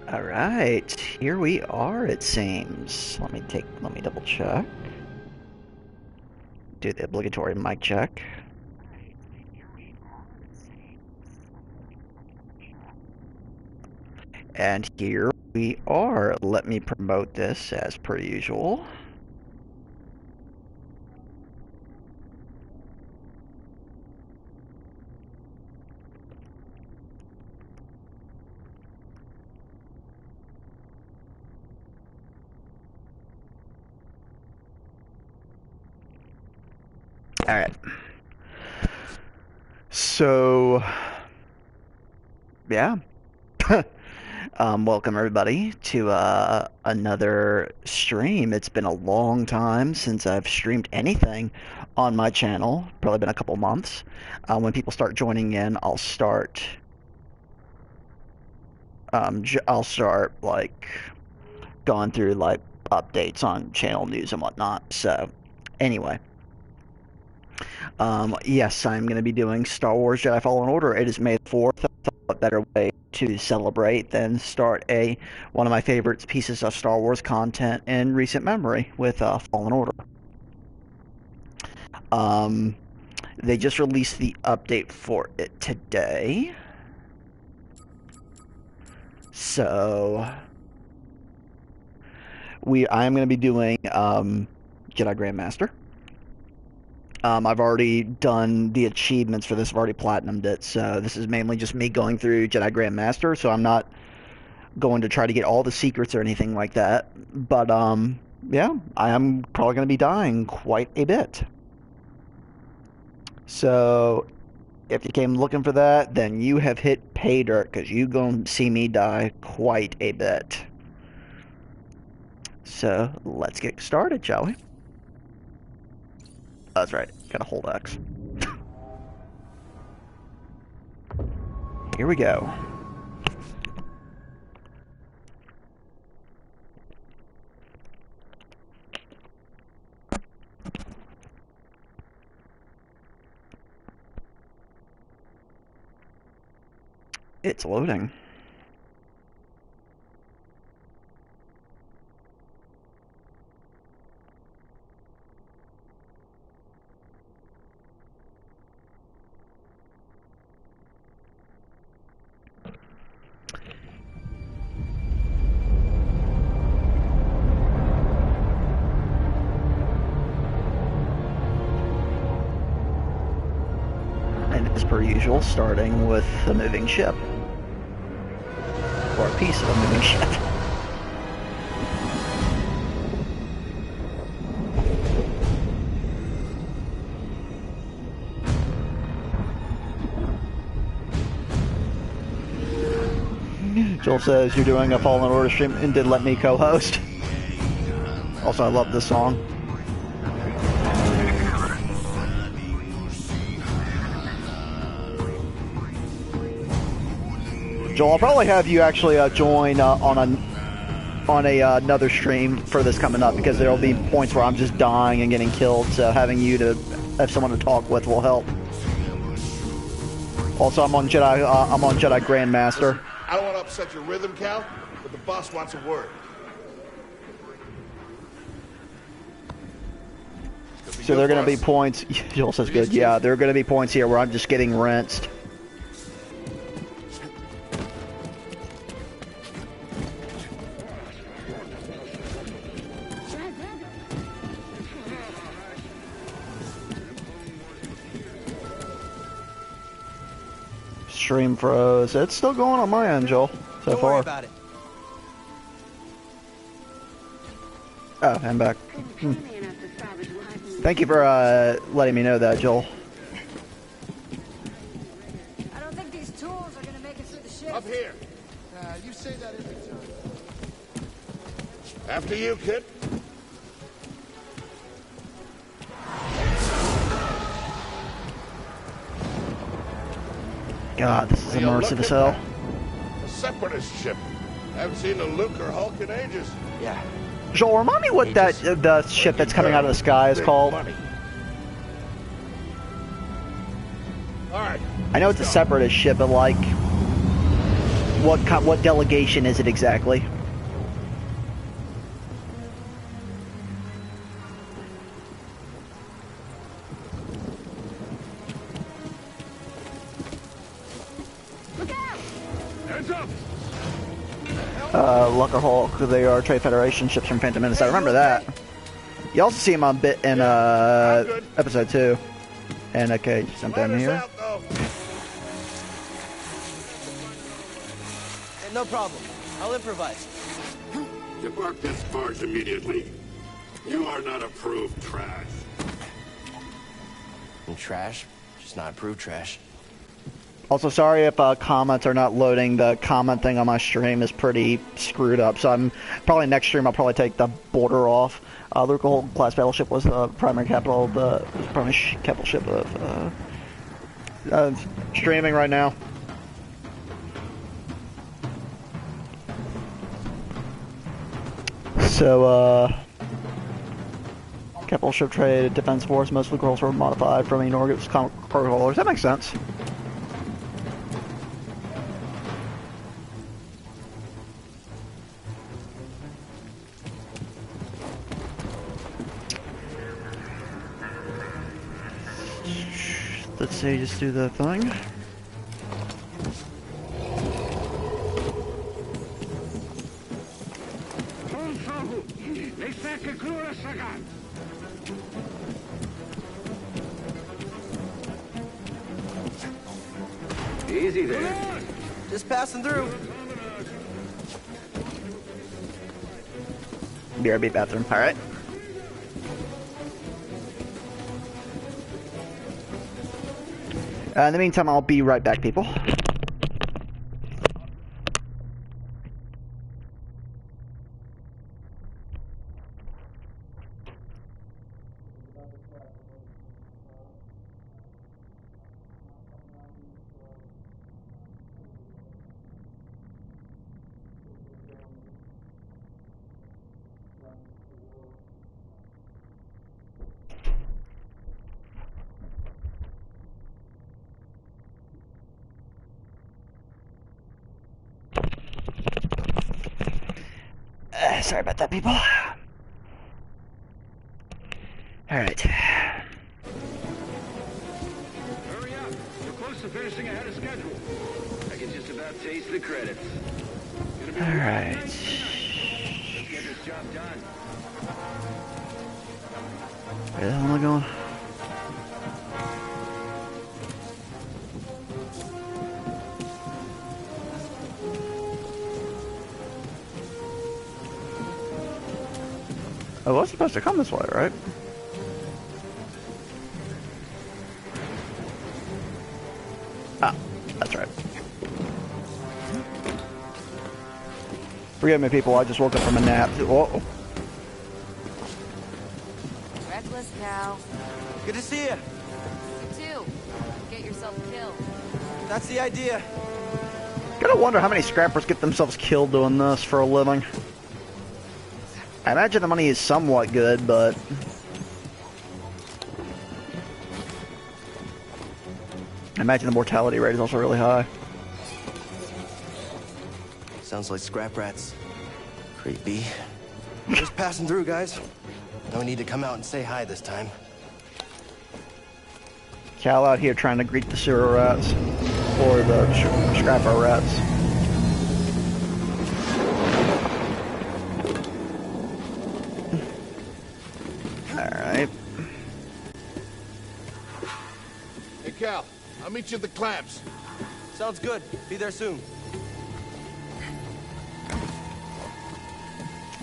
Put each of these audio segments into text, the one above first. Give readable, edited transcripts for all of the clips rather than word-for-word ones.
All right, here we are, it seems. Let me double check. Do the obligatory mic check. And here we are. Let me promote this as per usual. All right. So, yeah. Welcome everybody to another stream. It's been a long time since I've streamed anything on my channel. Probably been a couple months. When people start joining in, I'll start like going through like updates on channel news and whatnot. So, anyway. Yes, I'm going to be doing Star Wars Jedi Fallen Order. It is May 4th. I thought what better way to celebrate than start one of my favorite pieces of Star Wars content in recent memory with Fallen Order. They just released the update for it today. So I am going to be doing Jedi Grandmaster. I've already done the achievements for this. I've already platinumed it, so this is mainly just me going through Jedi Grandmaster, so I'm not going to try to get all the secrets or anything like that. But, yeah, I am probably going to be dying quite a bit. So, if you came looking for that, then you have hit pay dirt, because you're going to see me die quite a bit. So, let's get started, shall we? That's right. Gotta hold X. Here we go. It's loading. As per usual, starting with a moving ship. Or a piece of a moving ship. Joel says you're doing a Fallen Order stream and did let me co-host. Also, I love this song. Joel, I'll probably have you actually join on another stream for this coming up, because there'll be points where I'm just dying and getting killed. So having you to have someone to talk with will help. Also, I'm on Jedi Grandmaster. I don't want to upset your rhythm, Cal, but the boss wants a word. So there are going to be points. Joel says good. Yeah, there are going to be points here where I'm just getting rinsed. Stream froze. It's still going on my end, Joel, so Don't far. worry about it. Oh, I'm back. Thank you for letting me know that, Joel. I don't think these tools are gonna make it through the ship. Up here. You say that every time. After you, kid. God, this is immersive as hell. A separatist ship. Haven't seen a Luke or Hulk in ages. Yeah. Joel, remind me what the ship that's coming out of the sky is called. Money. All right. I know it's a separatist ship, but like, what delegation is it exactly? Look out! Hands up! Lucker Hulk. They are Trade Federation ships from Phantom Menace. I remember that. You also see him on bit in episode 2. And okay, jump down Ladder's here. out, though. Hey, no problem. I'll improvise. Depart this barge immediately. You are not approved trash. I'm trash. Just not approved trash. Also, sorry if comments are not loading. The comment thing on my stream is pretty screwed up. So I'm probably next stream I'll probably take the border off. The Luca Hulk class battleship was the primary capital, capital ship of streaming right now. So capital ship trade, defense force. Most Luca Hulks were modified from enormous cargo haulers. That makes sense. Let's see, just do the thing. Easy there. Just passing through. BRB bathroom. All right. In the meantime, I'll be right back, people. Sorry about that, people. Alright. Hurry up. We're close to finishing ahead of schedule. I can just about taste the credits. Alright. Let's get this job done. Where the hell am I going? I was supposed to come this way, right? Ah, that's right. Forgive me, people. I just woke up from a nap. Whoa. Reckless cow. Good to see you. You too. Get yourself killed. That's the idea. Gotta wonder how many scrappers get themselves killed doing this for a living. I imagine the money is somewhat good, but I imagine the mortality rate is also really high. Sounds like scrap rats. Creepy. Just passing through, guys. No need to come out and say hi this time. Cal out here trying to greet the sewer rats or the scrapper rats. Alright. Hey, Cal, I'll meet you at the clamps. Sounds good. Be there soon.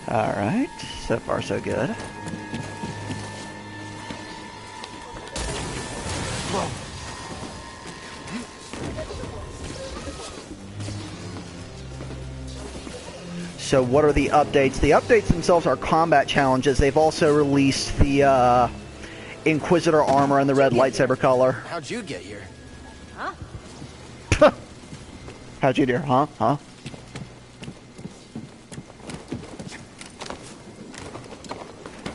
Alright. So far, so good. Whoa. So what are the updates? The updates themselves are combat challenges. They've also released the Inquisitor armor in the red lightsaber color. How'd you get here? Huh? How'd you do? Huh? Huh?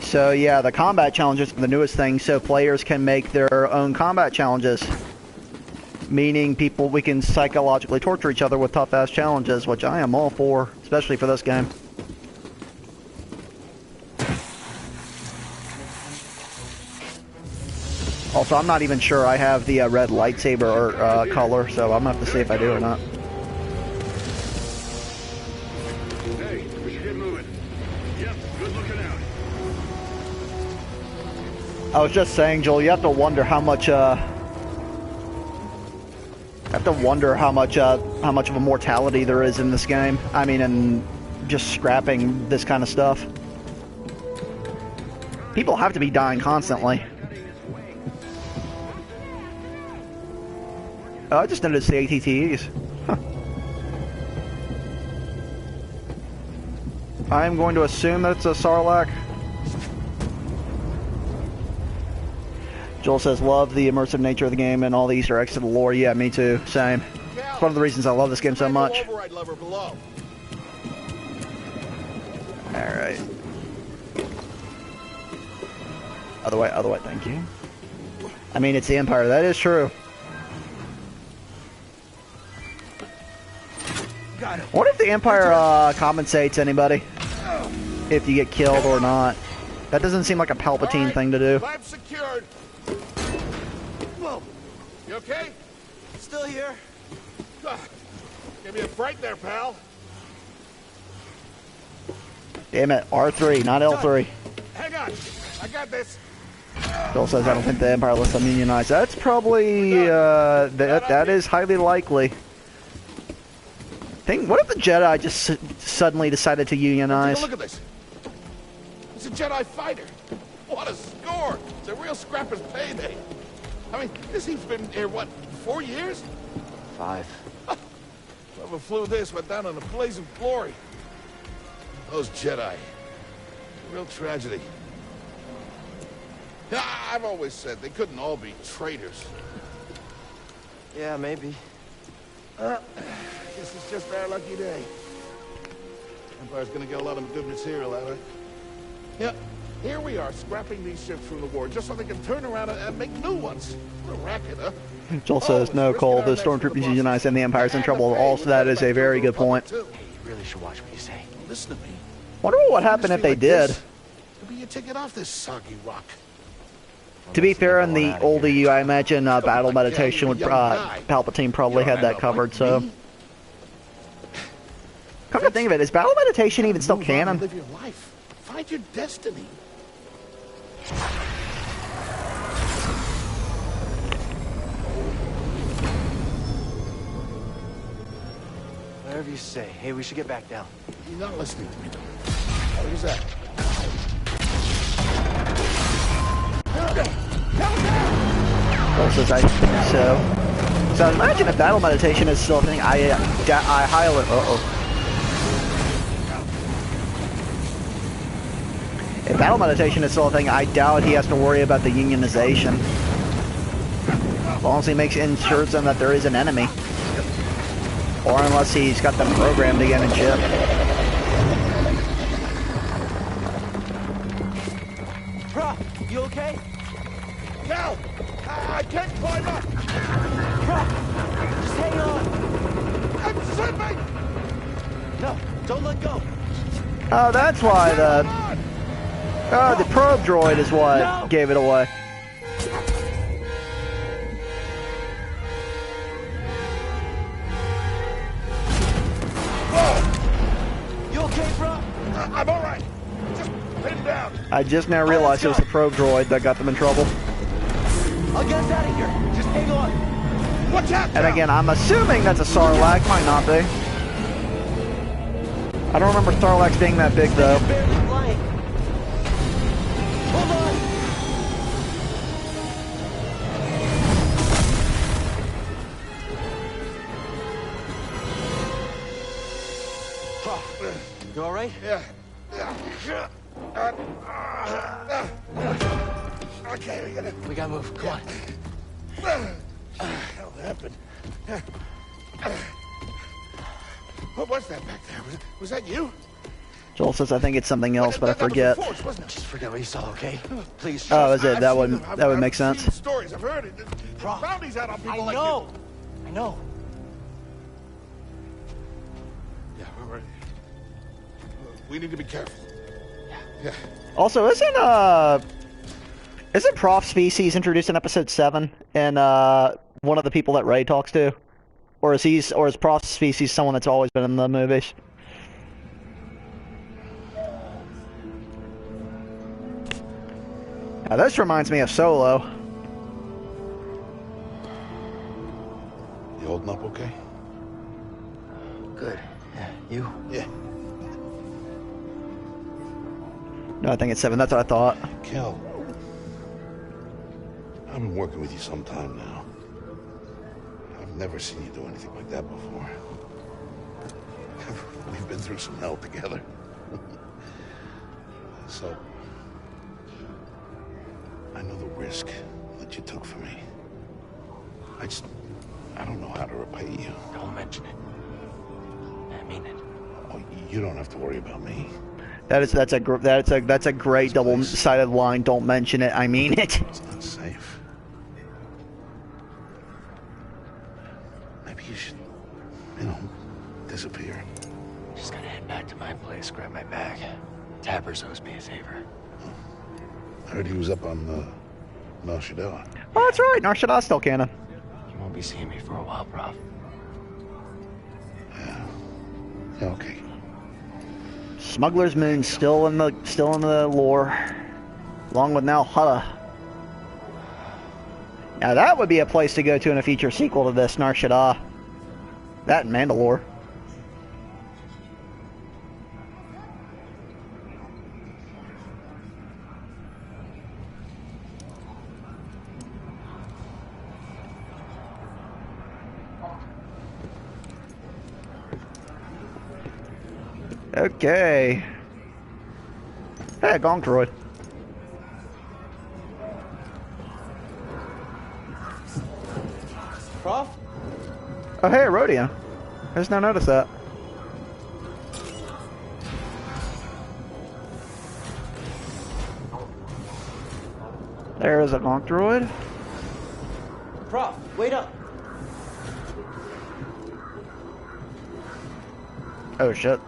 So yeah, the combat challenges are the newest thing, so players can make their own combat challenges. Meaning we can psychologically torture each other with tough-ass challenges, which I am all for, especially for this game. Also, I'm not even sure I have the red lightsaber color, so I'm gonna have to see if I do or not. Hey, we should get moving. Yep, good looking out. I was just saying, Joel, you have to wonder how much, how much of a mortality there is in this game. I mean, in just scrapping this kind of stuff. People have to be dying constantly. Oh, I just noticed the ATTEs. Huh. I am going to assume that it's a Sarlacc. Joel says, love the immersive nature of the game and all the Easter eggs to the lore. Yeah, me too. Same. It's one of the reasons I love this game so much. Alright. Other way, thank you. I mean, it's the Empire, that is true. What if the Empire compensates anybody? If you get killed or not. That doesn't seem like a Palpatine thing to do. Lab secured. Whoa. You okay? Still here. Give me a break there, pal. Damn it, R3, not L3. Hang on. I got this. Bill says, I don't think the Empire lets them unionize. That's probably, that is highly likely. What if the Jedi just suddenly decided to unionize? Take a look at this. It's a Jedi fighter. What a score. It's a real scrapper's payday. I mean, this thing's been here, what, 4 years? 5. Whoever flew this went down in a blaze of glory. Those Jedi. Real tragedy. Yeah, I've always said they couldn't all be traitors. Yeah, maybe. Guess it's just our lucky day. Empire's gonna get a lot of good material out of it. Yep. Here we are, scrapping these ships from the war, just so they can turn around and make new ones. What a racket, huh? Joel says, no, Cole, the Stormtroopers unionize and the Empire's in trouble. Also, that is a very good point. Hey, you really should watch what you say. Listen to me. Wonder what happened if they did. It'll be your ticket off this soggy rock. To be fair, in the old EU, I imagine Battle Meditation would, Palpatine probably had that covered, so. Come to think of it, is Battle Meditation even still canon? Live your life. Find your destiny. Whatever you say. Hey, we should get back down. You're not listening to me, though. What was that? Cole says, I think so. So imagine if Battle Meditation is still a thing. I highly. If Battle Meditation is still a thing, I doubt he has to worry about the unionization. As long as he ensures them that there is an enemy. Or unless he's got them programmed again and shit. Bro, you okay? Cal! I can't climb up! Bro, just hang on. I'm slipping! No, don't let go. Oh, that's why the probe droid is what gave it away. You okay, bro? I'm all right. Just pinned down. I just now realized it was the probe droid that got them in trouble. I'll get us out of here. Just hang on. Watch out! And again, I'm assuming that's a Sarlacc. Might not be. I don't remember Sarlaccs being that big, though. Barely flying. Hold on. You all right? Yeah. Okay, We gotta move. Come on. What the hell happened? What was that back there? Was that you? Joel says I think it's something else, but I forget. That was the Force, wasn't it? Just forget what you saw, okay? Please. Oh, is it? I've That seen would them. I've make seen sense. the stories. I've heard it. Bro, Bounties out on people I like know. you. I know. Yeah, all right. We need to be careful. Yeah. Also, isn't Prof Species introduced in episode 7 and one of the people that Ray talks to? Or is Prof Species someone that's always been in the movies? Now this reminds me of Solo. You holding up okay? Good. Yeah, you? Yeah. No, I think it's 7. That's what I thought. Kel, I've been working with you some time now. I've never seen you do anything like that before. We've been through some hell together. So, I know the risk that you took for me. I don't know how to repay you. Don't mention it. I mean it. Oh, you don't have to worry about me. That's a great double-sided line. Don't mention it. I mean it. It's not safe. Maybe you should, disappear. Just gotta head back to my place, grab my bag. Tappers owes me a favor. I heard he was up on Nar Shaddaa. Oh, that's right. Nar Shaddaa's still canon. You won't be seeing me for a while, Prof. Yeah. Yeah, okay. Smuggler's Moon still in the lore, along with now Hutta. Now that would be a place to go to in a future sequel to this, Nar Shaddaa. That and Mandalore. Okay. Hey, Gong Droid. Prof? Oh, hey, Rodian. I just now noticed that. There is a Gong Droid. Prof, wait up. Oh, shit.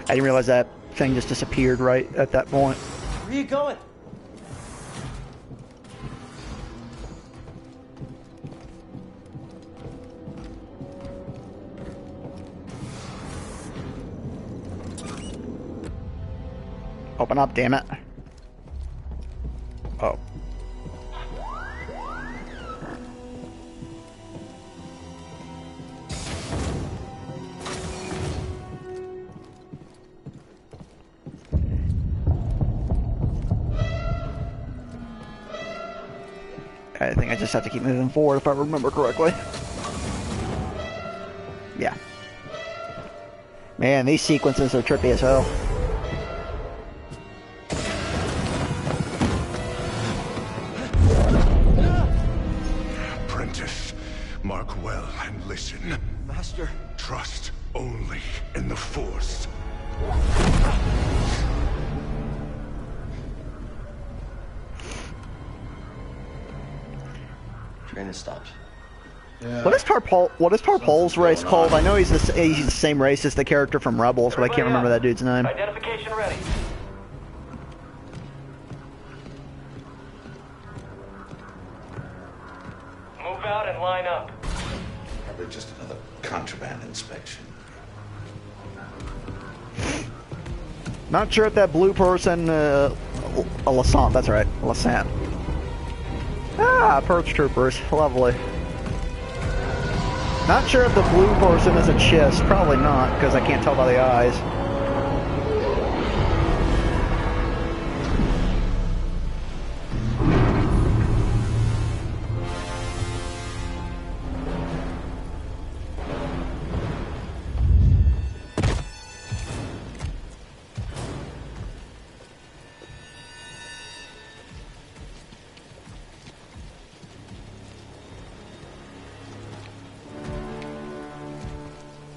I didn't realize that thing just disappeared right at that point. Where you going? Open up, damn it. Oh. I think I just have to keep moving forward if I remember correctly. Yeah. Man, these sequences are trippy as hell. Apprentice, mark well and listen. Master. Trust only in the Force. Train has stopped. What is Tarpol's race called? I know he's the same race as the character from Rebels, but I can't remember that dude's name. Identification ready. Move out and line up. Probably just another contraband inspection. Not sure if that blue person, a Lassant, that's right, Lassant. Ah, Perch Troopers, lovely. Not sure if the blue person is a Chiss, probably not, because I can't tell by the eyes.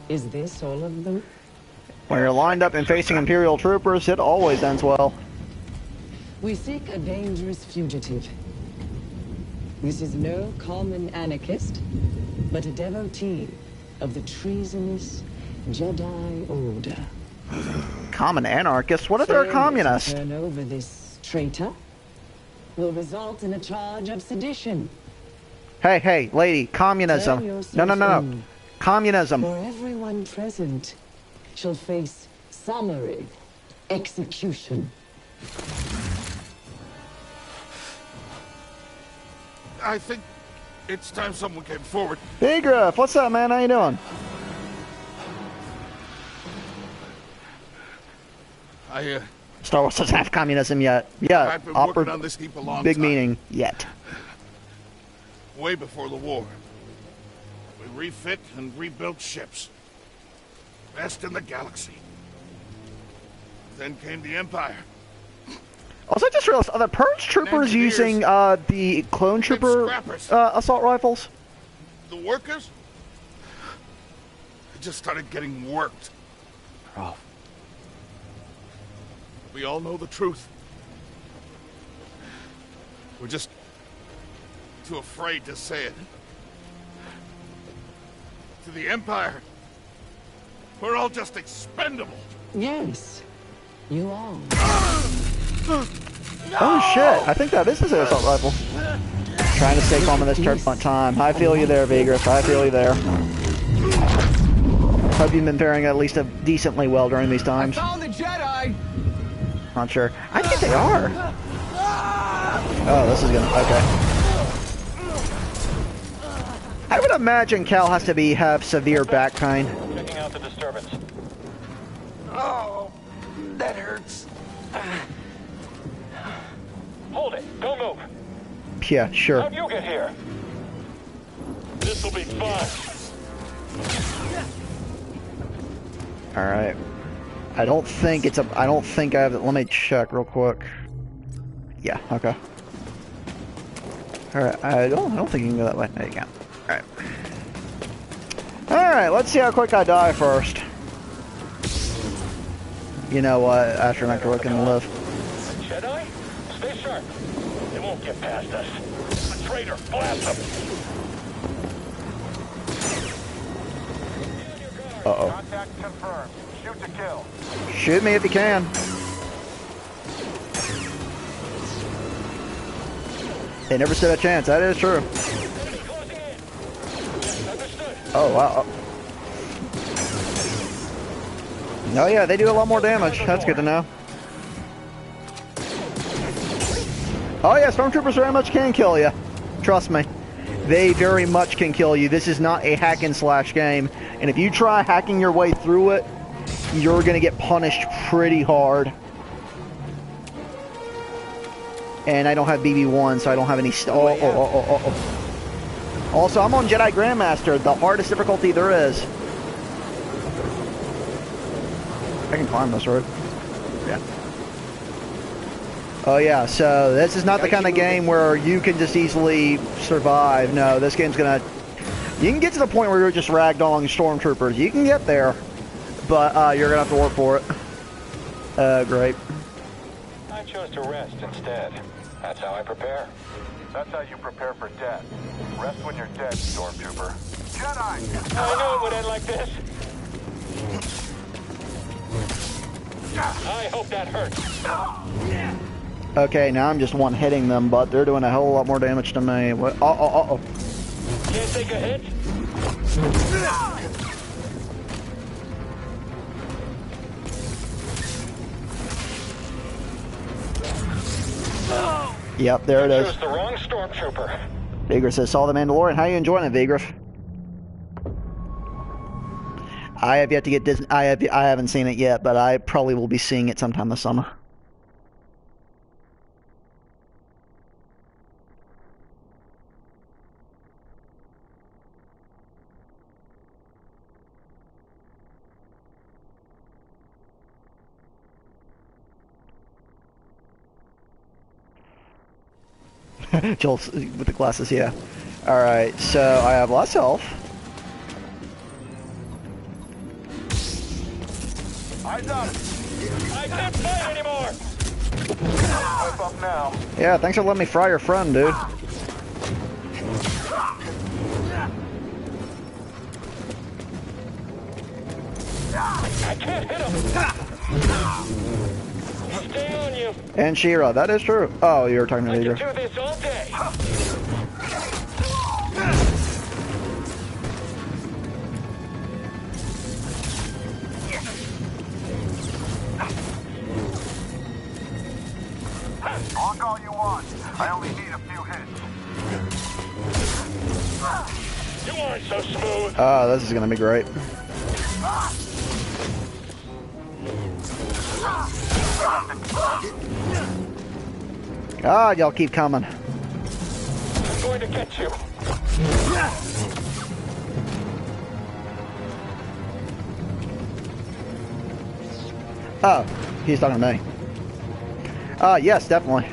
Is this all of them? When you're lined up and facing Imperial troopers, it always ends well. We seek a dangerous fugitive. This is no common anarchist, but a devotee of the treasonous Jedi Order. Common anarchists? What if they're a Failure to communist? turn over this traitor will result in a charge of sedition. Hey, hey, lady, Turn communism. yourself No, no, no, no. in, Communism. for everyone present shall face summary execution. I think it's time someone came forward. Hey, Griff, what's up, man? How you doing? Star Wars doesn't have communism yet. Yeah, I've been working on this heap a long big time. meaning yet. Way before the war. We refit and rebuilt ships. Best in the galaxy. Then came the Empire. Also, I just realized, are the Purge troopers using the clone trooper assault rifles? The workers? They just started getting worked. Oh. We all know the truth. We're just too afraid to say it. To the Empire, we're all just expendable. Yes, you are. Oh shit, I think that is his assault rifle. Trying to stay calm in this turbulent time. I feel you there, Vigris. I feel you there. Hope you've been faring at least decently well during these times. I found the Jedi! Not sure. I think they are. Oh, this is gonna... Okay. I would imagine Cal has to have severe back pain. Checking out the disturbance. Oh, that hurts. Hold it. Don't move. Yeah, sure. How'd you get here? This'll be fun. Alright. I don't think it's a... I don't think I have... Let me check real quick. Yeah, okay. Alright, I don't think you can go that way. No, you can't. Alright. Alright, let's see how quick I die first. You know what? Astronauts can live. Jedi? Stay sharp. They won't get past us. A traitor. Blast them. Uh-oh. Contact confirmed. Shoot to kill. Shoot me if you can. They never stood a chance. That is true. Oh, wow. Oh, yeah, they do a lot more damage. That's good to know. Oh, yeah, Stormtroopers very much can kill you. Trust me. They very much can kill you. This is not a hack and slash game. And if you try hacking your way through it, you're going to get punished pretty hard. And I don't have BB1, so I don't have any... Also, I'm on Jedi Grandmaster, the hardest difficulty there is. I can climb this road. Yeah. Oh yeah, so this is not the kind of game where you can just easily survive. No, this game's gonna... You can get to the point where you're just ragdolling stormtroopers. You can get there, but you're gonna have to work for it. Great. I chose to rest instead. That's how I prepare. That's how you prepare for death. Rest when you're dead, Stormtrooper. Jedi! I knew it would end like this. I hope that hurts. Okay, now I'm just one-hitting them, but they're doing a hell of a lot more damage to me. What? Uh-oh. Can't take a hit? Yep, there it is. Chose the wrong stormtrooper. Vigor says, saw the Mandalorian. How you enjoying it, Vigor? I have yet to get Disney. I haven't seen it yet, but I probably will be seeing it sometime this summer. Joel with the glasses, yeah. Alright, so I have lots of health. Eyes up! I can't fight anymore! Whip up now. Yeah, thanks for letting me fry your friend, dude. I can't hit him. Stay on you. And She-Ra, that is true. Oh, you were talking to I can Deidre. do this all day. Block all you want. I only need a few hits. You aren't so smooth. Oh, this is gonna be great. God, y'all keep coming. I'm going to get you. Oh, he's talking to me. Yes, definitely.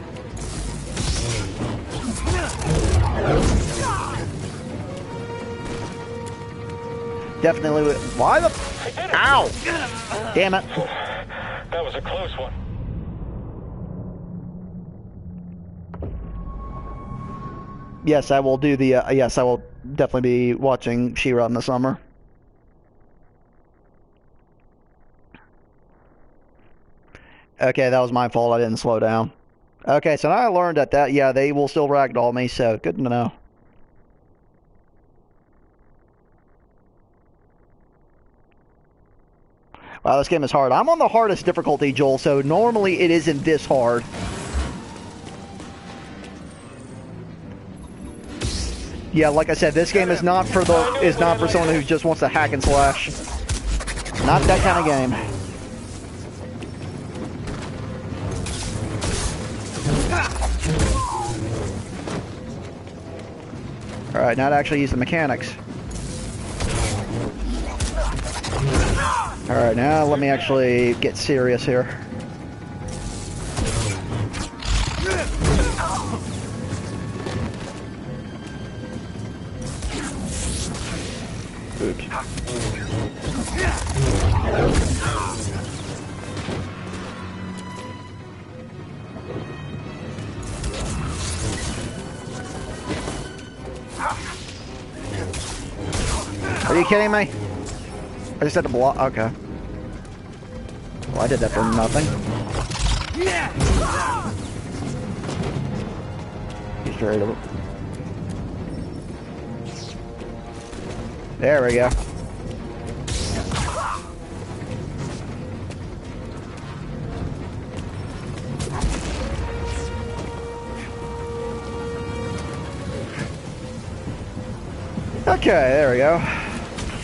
Definitely. Why the? Ow! Damn it! That was a close one. Yes, I will do the. Yes, I will definitely be watching She-Ra in the summer. Okay, that was my fault. I didn't slow down. Okay, so now I learned that yeah, they will still ragdoll me. So good to know. Wow, this game is hard. I'm on the hardest difficulty, Joel, so normally it isn't this hard. Yeah, like I said, this game is not for someone who just wants to hack and slash. Not that kind of game. Alright, now to actually use the mechanics. Alright, now let me actually get serious here. Oops. Are you kidding me? I just had to block. Okay. Well, I did that for nothing. He's straight up. There we go. Okay, there we go.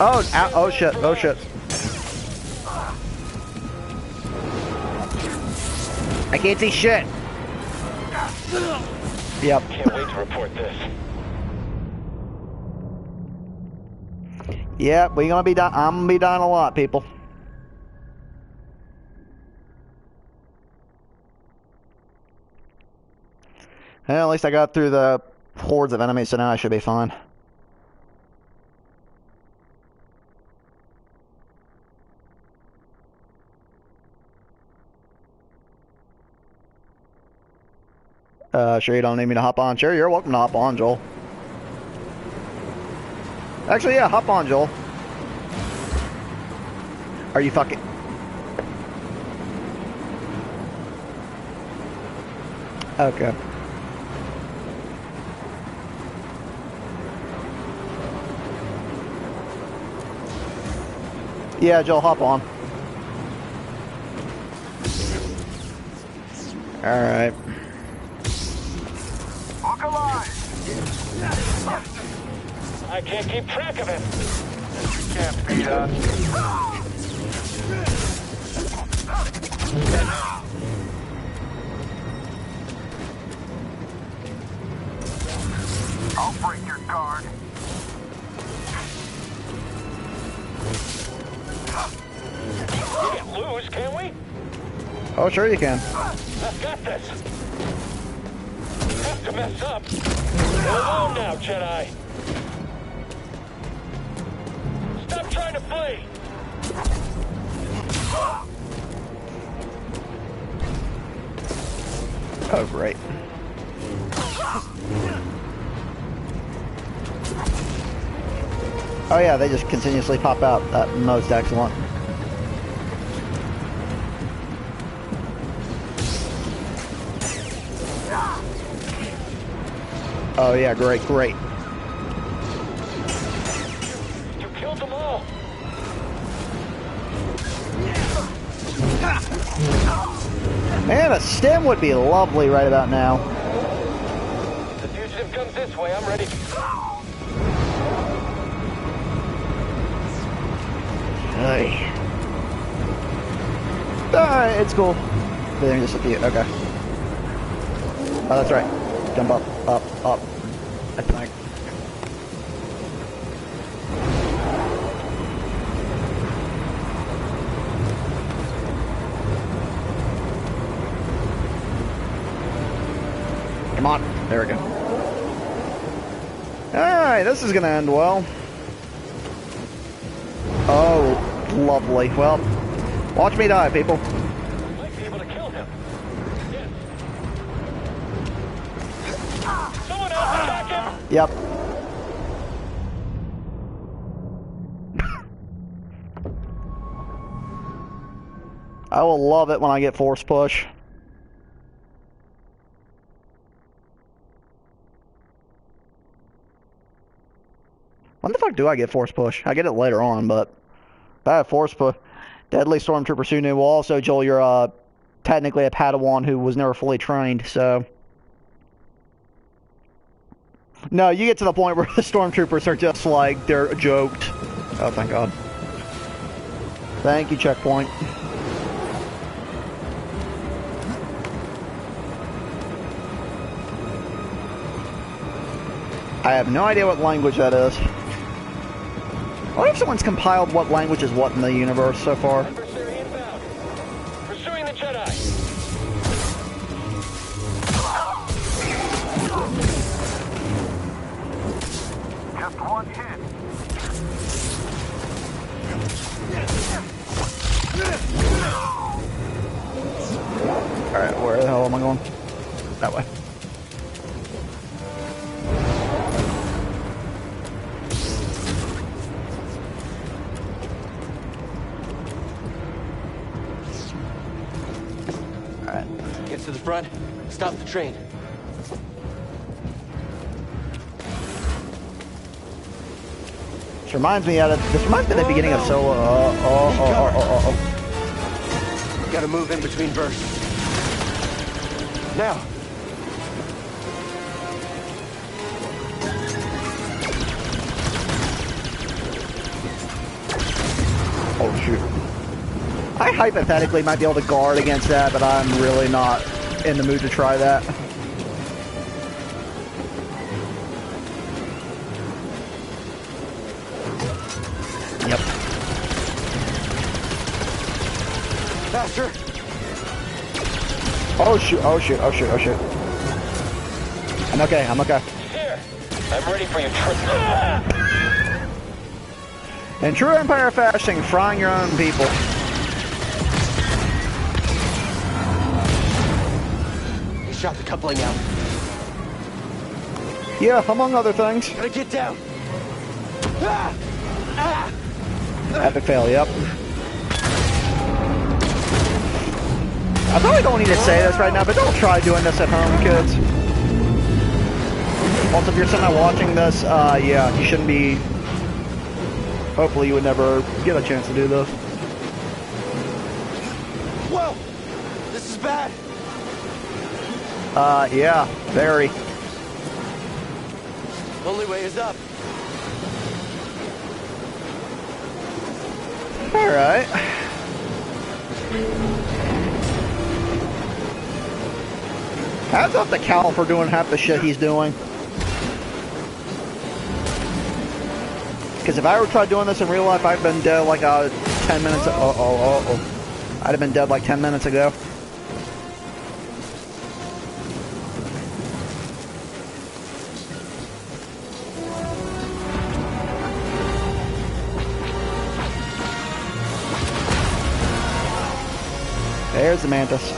Oh, ow, oh shit, oh shit. I can't see shit. Yep. Can't wait to report this. Yep, we're gonna be dying. I'm gonna be dying a lot, people. Well, at least I got through the hordes of enemies, so now I should be fine. Sure you don't need me to hop on? Sure, you're welcome to hop on, Joel. Actually, yeah, hop on, Joel. Are you fucking... Okay. Yeah, Joel, hop on. Alright. Look alive! I can't keep track of it. You can't beat us. I'll break your guard. We can't lose, can we? Oh, sure you can. I've got this. Have to mess up. Go alone now, Jedi. Stop trying to flee. Oh, great. Oh yeah, they just continuously pop out. That most excellent. Oh yeah, great, great. You killed them all. Man, a stem would be lovely right about now. The fugitive comes this way. I'm ready. Hey. Alright, it's cool. Everything just a few. Okay. Oh, that's right. Jump up, up. I think. Come on. There we go. Alright, this is gonna end well. Oh, lovely. Well, watch me die, people. We might be able to kill him. Yes. Someone else attack him. Yep. I will love it when I get force push. When the fuck do I get force push? I get it later on, but if I have force push, Deadly Stormtrooper Sunu will also, Joel, you're technically a Padawan who was never fully trained, so. No, you get to the point where the Stormtroopers are just like, they're joked. Oh, thank God. Thank you, checkpoint. I have no idea what language that is. I wonder if someone's compiled what language is what in the universe so far. Adversary inbound. Pursuing the Jedi. Just one hit. Alright, where the hell am I going? That way. Get to the front. Stop the train. This reminds me of the beginning of Solo. Gotta move in between bursts. Now. Oh shoot. I hypothetically might be able to guard against that, but I'm really not in the mood to try that. Yep. Faster. Oh shoot, oh shoot, oh shoot, oh shoot. I'm okay, I'm okay. Here. I'm ready for you. In true Empire fashion, frying your own people. He shot the coupling out. Yeah, among other things. Gotta get down. Ah! Ah! Epic fail, yep. I probably don't need to say this right now, but don't try doing this at home, kids. Also, if you're somehow watching this, yeah, you shouldn't be... Hopefully you would never get a chance to do this. Whoa! This is bad. Yeah, very. Only way is up. Alright. Hats off to Cal for doing half the shit he's doing. Because if I ever tried doing this in real life, I'd been dead like 10 minutes. I'd have been dead like 10 minutes ago. There's the Mantis.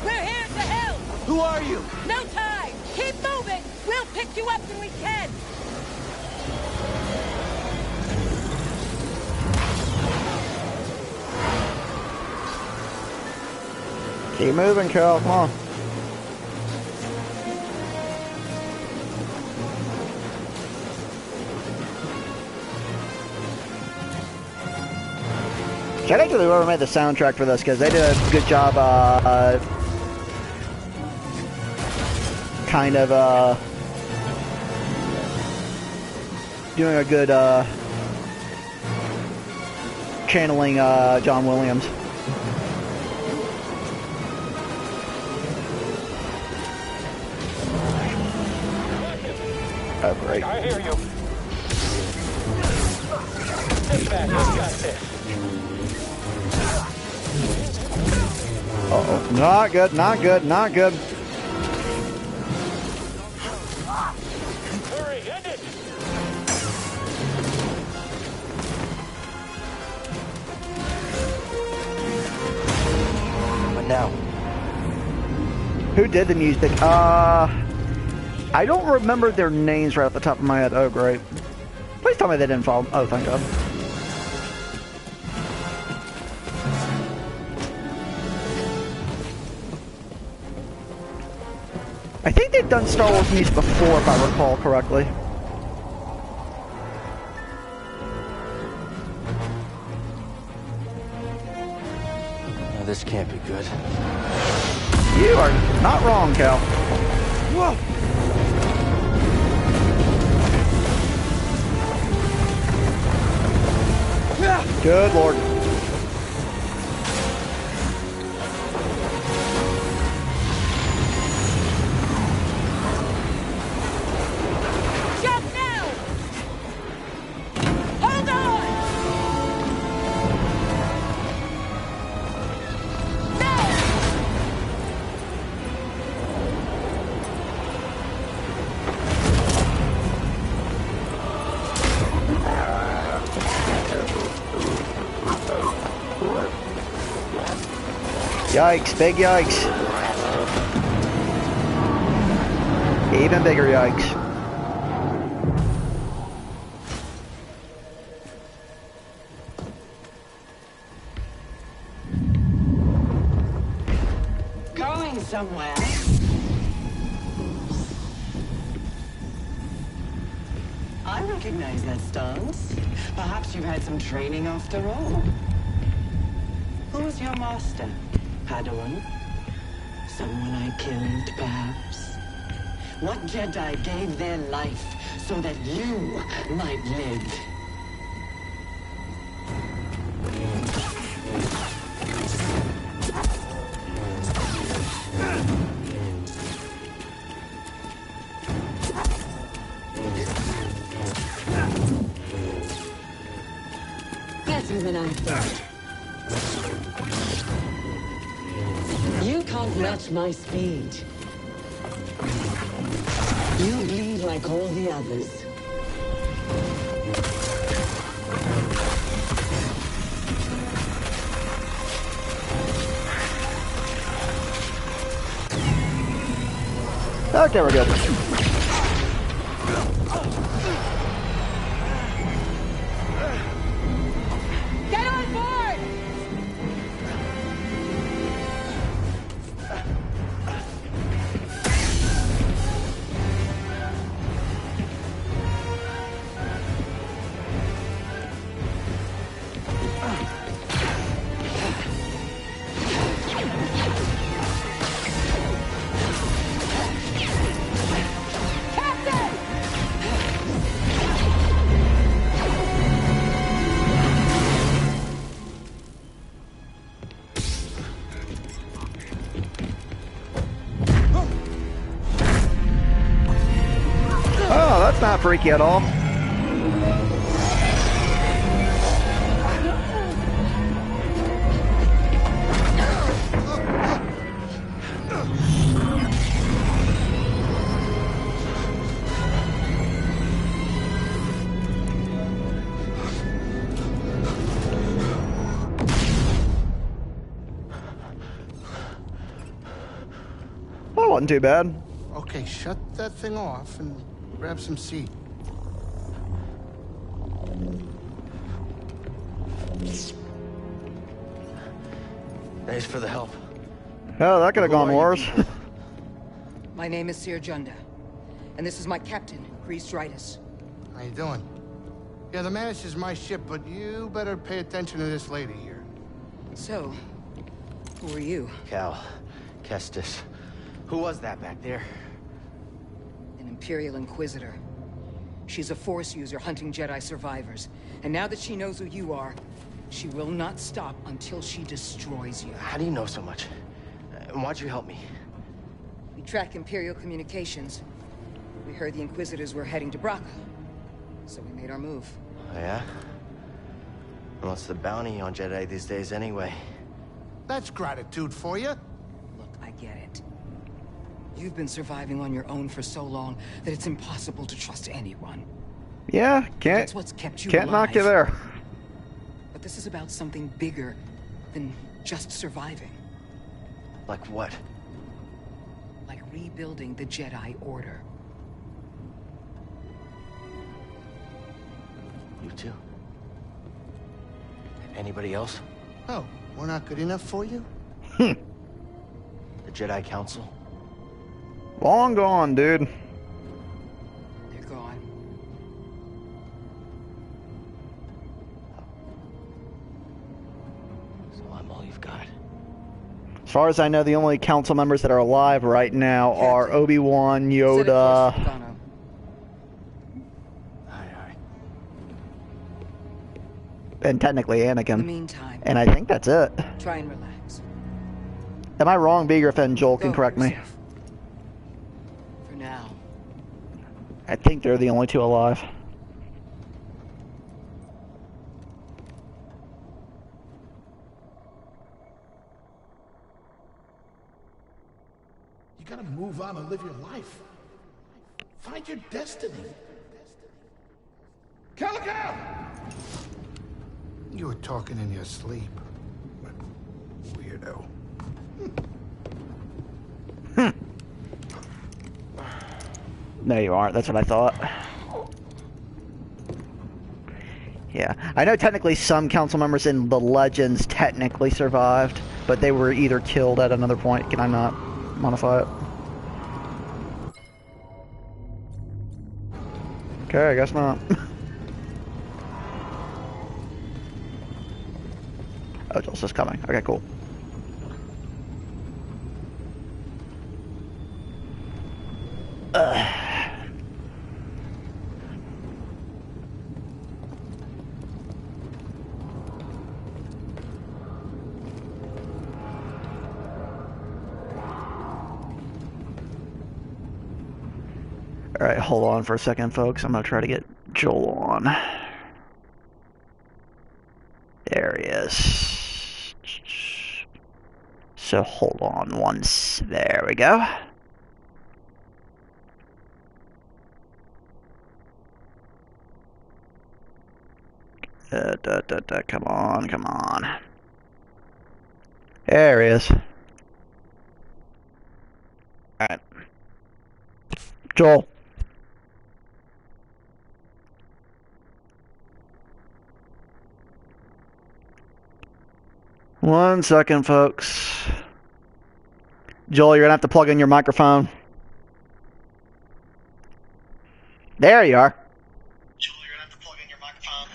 We're here to help! Who are you? No time! Keep moving! We'll pick you up when we can! Keep moving, Cal. Come on. Shout out to whoever made the soundtrack for this, because they did a good job, kind of, doing a good, channeling, John Williams. Oh, great. I hear you. Dispatch, we got this. Uh-oh. Not good, not good, not good. Hurry, end it! What now? Who did the music? I don't remember their names right off the top of my head. Oh, great. Please tell me they didn't fall. Oh, thank God. I think they've done Star Wars music before, if I recall correctly. No, this can't be good. You are not wrong, Cal. Whoa. Good Lord. Jump now! Hold on! Yikes, big yikes. Even bigger yikes. Going somewhere. I recognize that stance. Perhaps you've had some training after all. Who's your master? Padawan? Someone I killed, perhaps? What Jedi gave their life so that you might live? Better than I thought. You can't match my speed. You bleed like all the others. Okay, we're good. Get on board! Oh, that's not freaky at all. That wasn't too bad. Okay, shut that thing off and grab some seat. Thanks for the help. Oh, that could have gone worse. My name is Sir Junda, and this is my captain, Grease Dritus. How you doing? Yeah, the Mantis is my ship, but you better pay attention to this lady here. So, who are you? Cal. Kestis. Who was that back there? An Imperial Inquisitor. She's a Force user hunting Jedi survivors. And now that she knows who you are, she will not stop until she destroys you. How do you know so much? And why'd you help me? We track Imperial communications. We heard the Inquisitors were heading to Braca. So we made our move. Oh, yeah? And what's the bounty on Jedi these days anyway? That's gratitude for you. Look, I get it. You've been surviving on your own for so long that it's impossible to trust anyone. Yeah, That's what's kept you can't alive. knock you there. But this is about something bigger than just surviving. Like what? Like rebuilding the Jedi Order. You too? Anybody else? Oh, we're not good enough for you? The Jedi Council? Long gone, dude. They're gone. So I'm all you've got. As far as I know, the only council members that are alive right now are Obi-Wan, Yoda, and technically Anakin. In the meantime, and I think that's it. try and relax. Am I wrong? Beegriff and Joel can correct me. For now. I think they're the only two alive. You gotta move on and live your life. Find your destiny. Calico! You were talking in your sleep. Weirdo. No, you aren't. That's what I thought. Yeah. I know technically some council members in the Legends technically survived, but they were either killed at another point. Can I not modify it? Okay, I guess not. Oh, Joel's just coming. Okay, cool. Alright, hold on for a second, folks. I'm going to try to get Joel on. There he is. So hold on once. There we go. Come on, come on. There he is. Alright. Joel. One second, folks. Joel, you're gonna have to plug in your microphone. There you are. Joel, you're gonna have to plug in your microphone.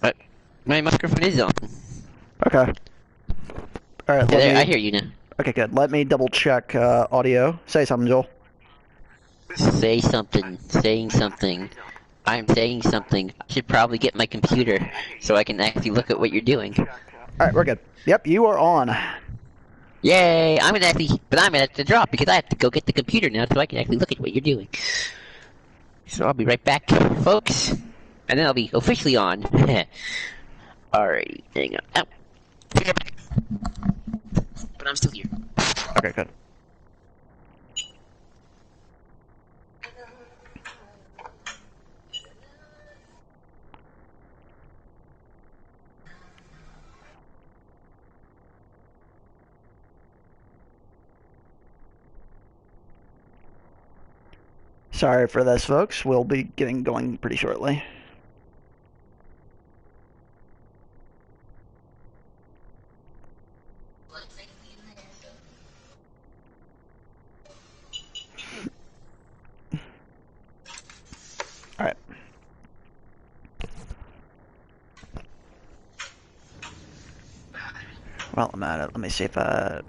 But my microphone is on. Okay. Alright, I hear you now. Okay, good. Let me double check audio. Say something, Joel. Say something. Saying something. I'm saying something. I should probably get my computer so I can actually look at what you're doing. Alright, we're good. Yep, you are on. Yay! I'm gonna have to drop because I have to go get the computer now so I can actually look at what you're doing. So I'll be right back, folks. And then I'll be officially on. Alright, hang on. Ow. But I'm still here. Okay, good. Sorry for this, folks. We'll be getting going pretty shortly. Alright. Well, I'm at it. Let me see if I...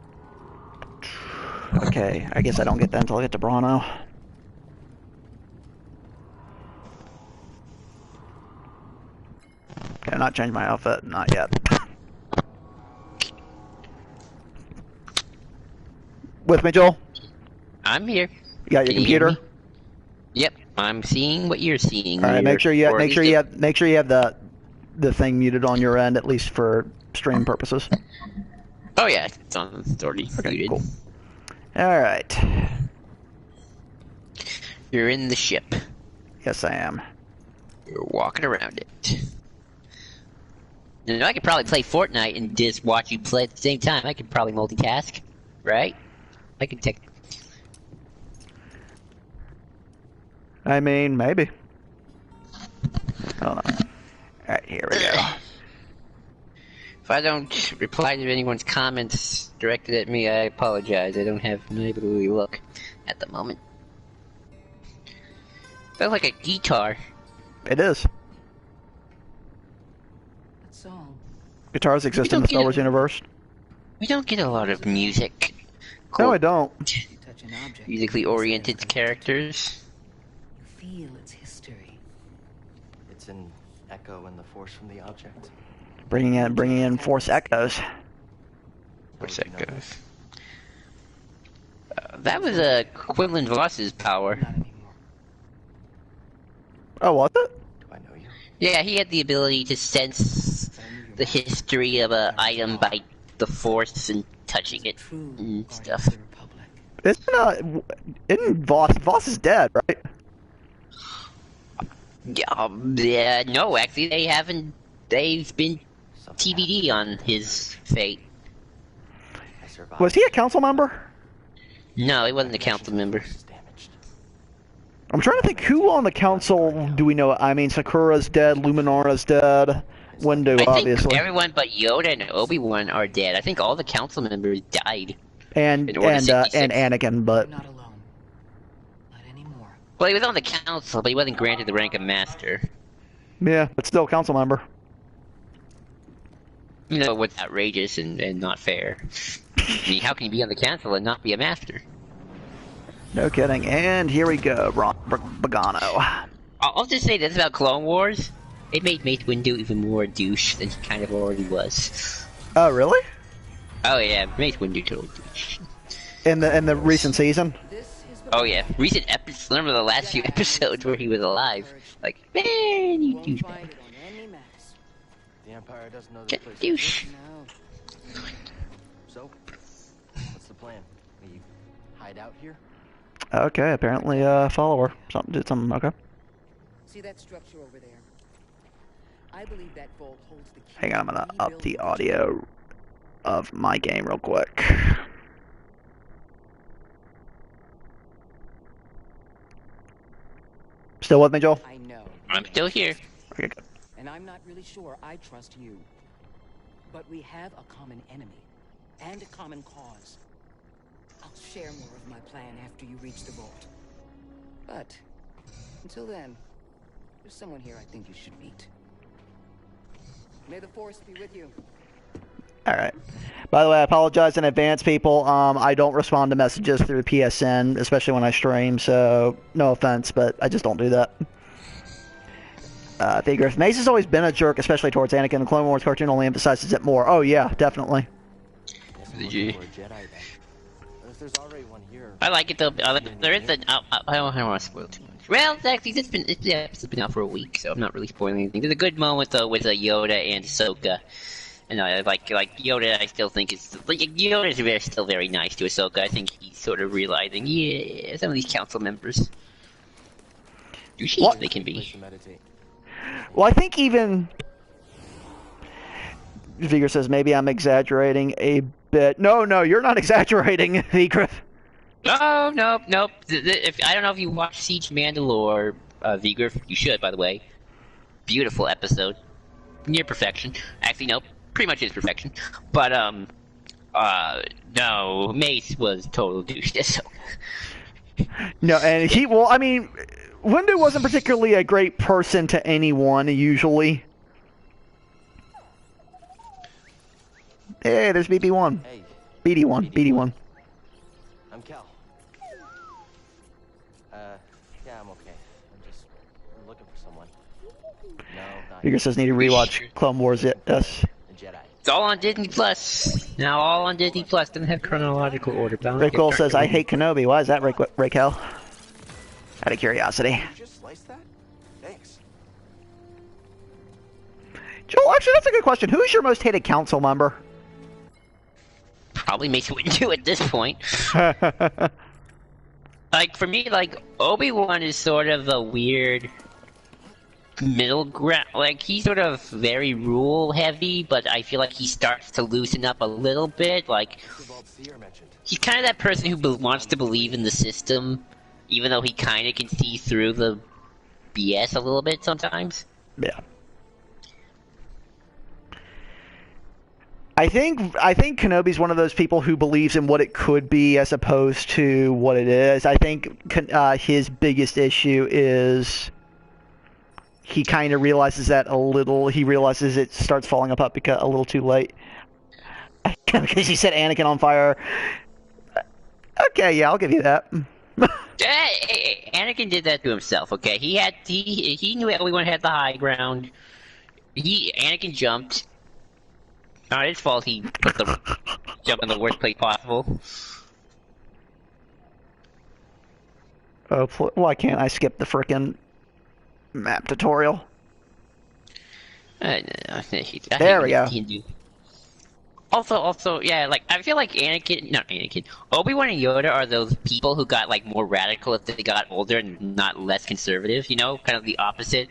Okay, I guess I don't get that until I get to Brano. Can I not change my outfit? Not yet. With me, Joel? I'm here. You got your Can you hear computer? me? Yep, I'm seeing what you're seeing. All right, make sure you Or at make sure least you have the thing muted on your end, at least for stream purposes. Oh yeah, it's already muted. Cool. All right. You're in the ship. Yes, I am. You're walking around it. You know, I could probably play Fortnite and just watch you play at the same time. I could probably multitask, right? I could take. I mean, maybe. Hold on. All right, here we go. If I don't reply to anyone's comments directed at me, I apologize. I don't have no able to really look at the moment. Feels like a guitar. It is. That's all. Guitars exist in the Star Wars universe. We don't get a lot of music. No, I don't. Musically oriented characters. You feel its history. It's an echo in the force from the object. Bringing in Force Echoes. Force Echoes. That was Quinlan Voss's power. Oh, was it? Yeah, he had the ability to sense the history of an item by the Force and touching it and stuff. Isn't Voss is dead, right? Yeah, no, actually they haven't. They've been TBD on his fate. Was he a council member? No, he wasn't a council member. I'm trying to think who on the council do we know. I mean, Sakura's dead, Luminara's dead, Windu, obviously. I think everyone but Yoda and Obi-Wan are dead. I think all the council members died. And Anakin, but well, he was on the council, but he wasn't granted the rank of master. Yeah, but still council member. You know what's outrageous and not fair. I mean, how can you be on the council and not be a master? No kidding. And here we go, Bogano. I'll just say this about Clone Wars. It made Mace Windu even more a douche than he kind of already was. Oh, really? Oh yeah, Mace Windu totally douche. In the recent season? Oh yeah, recent episodes. Remember the last few episodes where he was alive? Like, man, you douchebag. The Empire doesn't know this place. Douche. So, what's the plan? We hide out here? Okay, apparently follower. Something did something, okay. See that structure over there? I believe that vault holds the key. Hang on, I'm gonna up the audio of my game real quick. Still with me, Joel? I know. I'm still here. Okay, good. And I'm not really sure I trust you. But we have a common enemy. And a common cause. I'll share more of my plan after you reach the vault. But, until then, there's someone here I think you should meet. May the Force be with you. Alright. By the way, I apologize in advance, people. I don't respond to messages through PSN, especially when I stream, so no offense, but I just don't do that. Figure, Mace has always been a jerk, especially towards Anakin. The Clone Wars cartoon only emphasizes it more. Oh yeah, definitely. I like it though. There is a. I don't want to spoil too much. Well, actually, it's been out for a week, so I'm not really spoiling anything. There's a good moment though with Yoda and Ahsoka. And like Yoda, I still think is like Yoda's still very nice to Ahsoka. I think he's sort of realizing, yeah, some of these council members, douchey they can be. Well, I think even Vigor says maybe I'm exaggerating a bit. No, you're not exaggerating, Vigor. Oh, nope. If I don't know if you watched Siege Mandalore, Vigor, you should, by the way. Beautiful episode, near perfection. Actually, nope. Pretty much is perfection, but no, Mace was total douche. So. No, and he. Well, I mean, Windu wasn't particularly a great person to anyone, usually. Hey, there's BB1. Hey, BD1, BD1. I'm Cal. Yeah, I'm okay. I'm looking for someone. No, not Vigor says need to rewatch Clone Wars. Yes. the Jedi. It's all on Disney Plus. Now all on Disney Plus. Doesn't have chronological order. But Rick Will says, I hate Kenobi. Why is that, Raquel? Out of curiosity. Did you just slice that? Thanks. Joel, actually, that's a good question. Who is your most hated council member? Probably Mace Windu at this point. Like, for me, like, Obi-Wan is sort of a weird middle ground. Like, he's sort of very rule-heavy, but I feel like he starts to loosen up a little bit. Like, he's kind of that person who wants to believe in the system, even though he kind of can see through the BS a little bit sometimes. Yeah. I think Kenobi's one of those people who believes in what it could be as opposed to what it is. I think his biggest issue is he kind of realizes that a little. He realizes it starts falling apart because a little too late. Because he set Anakin on fire. Okay, yeah, I'll give you that. Anakin did that to himself. Okay, he knew everyone had the high ground. Anakin jumped. Not his fault he put the jump in the worst place possible. Oh, why can't I skip the frickin' map tutorial? There we go. Also, yeah, like, I feel like Obi-Wan and Yoda are those people who got, like, more radical as they got older and not less conservative, you know? Kind of the opposite.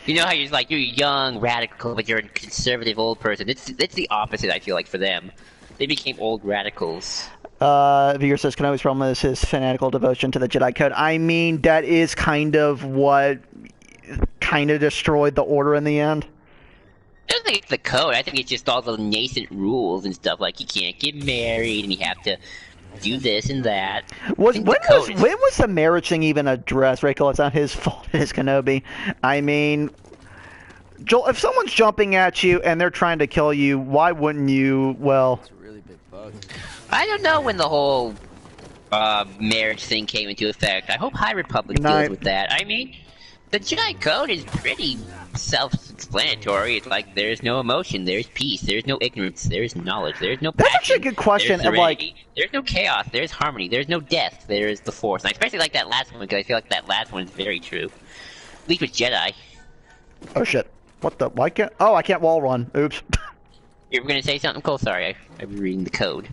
You know how you're young, radical, but you're a conservative old person. It's the opposite, I feel like, for them. They became old radicals. Vigor says Kenobi's problem is his fanatical devotion to the Jedi Code. I mean, that is kind of what kind of destroyed the Order in the end. I don't think it's the code. I think it's just all the nascent rules and stuff. Like, you can't get married, and you have to do this and that. When was the marriage thing even addressed, Rachel? It's not his fault, it's Kenobi. I mean, Joel, if someone's jumping at you and they're trying to kill you, why wouldn't you, well... It's a really big bug. I don't know when the whole marriage thing came into effect. I hope High Republic deals with that. I mean, the Jedi Code is pretty self-explanatory. It's like, there's no emotion, there's peace, there's no ignorance, there's knowledge, there's no passion. That's actually a good question. There's no chaos, there's harmony, there's no death, there's the Force. And I especially like that last one, because I feel like that last one is very true. At least with Jedi. Oh shit. What the? Why can't... Oh, I can't wall run. Oops. You were gonna say something, Cole? Sorry, I was reading the code.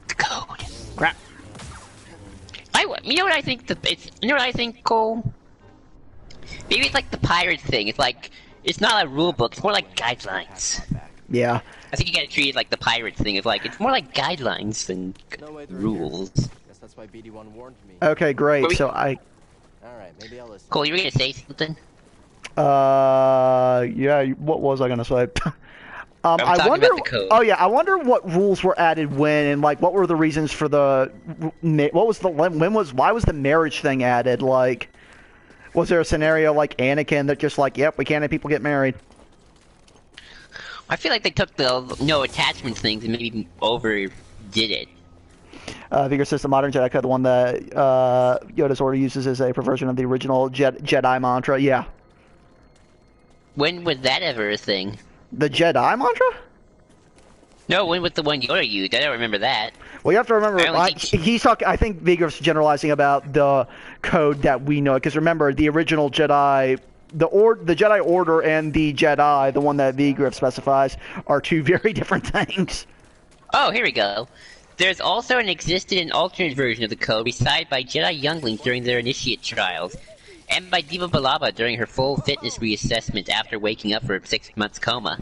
The code. Crap. You know what I think? You know what I think, Cole? Maybe it's like the pirate thing. It's like, it's not a rule book. It's more like guidelines. Yeah. I think you gotta treat it like the pirate thing. It's like, it's more like guidelines than rules. Guess that's why BD1 warned me. Okay, great. Alright, maybe I'll listen. Cole, you were gonna say something? Yeah, what was I gonna say? I wonder. About the code. Oh yeah, I wonder what rules were added when, and like, what were the reasons for the? Why was the marriage thing added? Like, was there a scenario like Anakin that just like, yep, we can't have people get married? I feel like they took the no attachments things and maybe overdid it. Vigor says the modern Jedi Code, the one that Yoda's order uses, is a perversion of the original Jedi mantra. Yeah. When was that ever a thing? The Jedi mantra? No, when was the one Yoda used? I don't remember that. Well, you have to remember, he's talking. I think Vigor's generalizing about the code that we know, because remember, the original Jedi, the Jedi Order and the Jedi, the one that Vigor specifies, are two very different things. Oh, here we go. There's also an alternate version of the code recited by Jedi younglings during their initiate trials, and by Diva Balaba during her full fitness reassessment after waking up from a 6-month coma.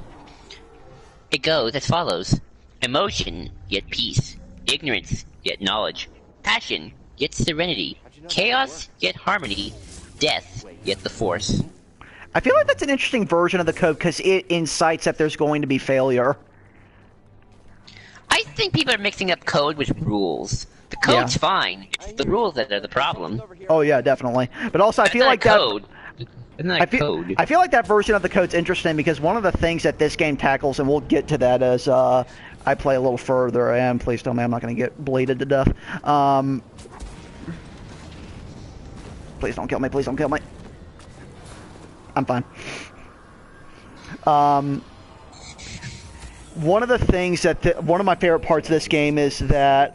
It goes as follows. Emotion, yet peace. Ignorance, yet knowledge. Passion, yet serenity. Chaos, yet harmony. Death, yet the Force. I feel like that's an interesting version of the code, because it incites that there's going to be failure. I think people are mixing up code with rules. The code's fine. It's the rules that are the problem. Oh yeah, definitely. But also, I feel like code. Isn't that code? I feel like that version of the code's interesting because one of the things that this game tackles, and we'll get to that as I play a little further, and please tell me I'm not going to get bleeded to death. Please don't kill me. Please don't kill me. I'm fine. One of the things that one of my favorite parts of this game is that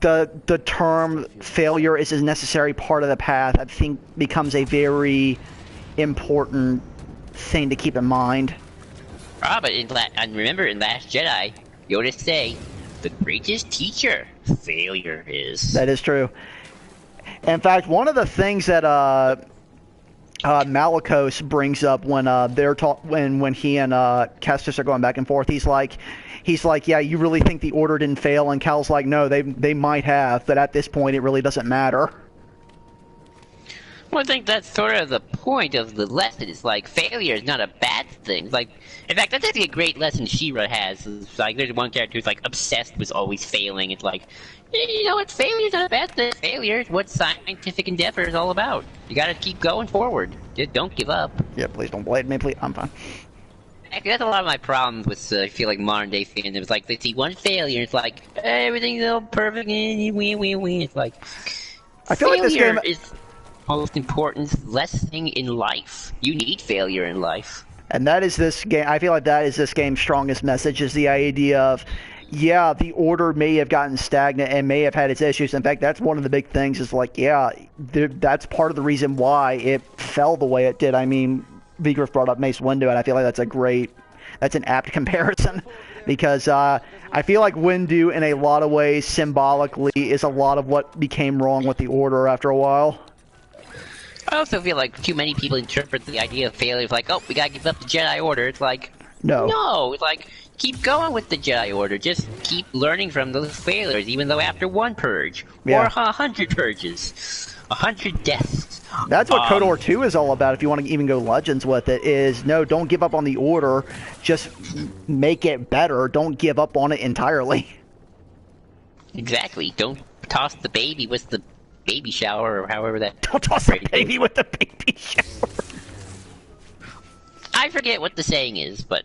the term failure is a necessary part of the path. I think becomes a very important thing to keep in mind. But and remember in Last Jedi, Yoda say, the greatest teacher failure is. That is true. In fact, one of the things that Malicos brings up when they're when he and Kestis are going back and forth, he's like, yeah, you really think the Order didn't fail? And Cal's like, no, they might have, but at this point, it really doesn't matter. Well, I think that's sort of the point of the lesson. It's like, failure is not a bad thing. Like, in fact, that's actually a great lesson She-Ra has. It's like, there's one character who's like obsessed with always failing. It's like, you know what, failure's not a bad thing. Failure is what scientific endeavor is all about. You gotta keep going forward. Just don't give up. Yeah, please don't blade me, please. I'm fine. Actually, that's a lot of my problems with, I feel like, modern day fans. It's like, they see one failure, it's like, everything's all perfect, and win. It's like, I feel like this game is most important lesson in life. You need failure in life. And that is this game. I feel like that is this game's strongest message, is the idea of, yeah, the Order may have gotten stagnant and may have had its issues. In fact, that's one of the big things is like, yeah, that's part of the reason why it fell the way it did. I mean, Vigriff brought up Mace Windu, and I feel like that's an apt comparison. Because I feel like Windu, in a lot of ways, symbolically, is a lot of what became wrong with the Order after a while. I also feel like too many people interpret the idea of failure as like, oh, we gotta give up the Jedi Order. It's like, no, it's like, keep going with the Jedi Order. Just keep learning from those failures, even though after one purge, or 100 purges, 100 deaths. That's what KOTOR 2 is all about, if you want to even go Legends with it, is, no, don't give up on the Order, just make it better, don't give up on it entirely. Exactly, don't toss the baby with the baby shower, or however that... Don't toss the baby with the baby shower! I forget what the saying is, but...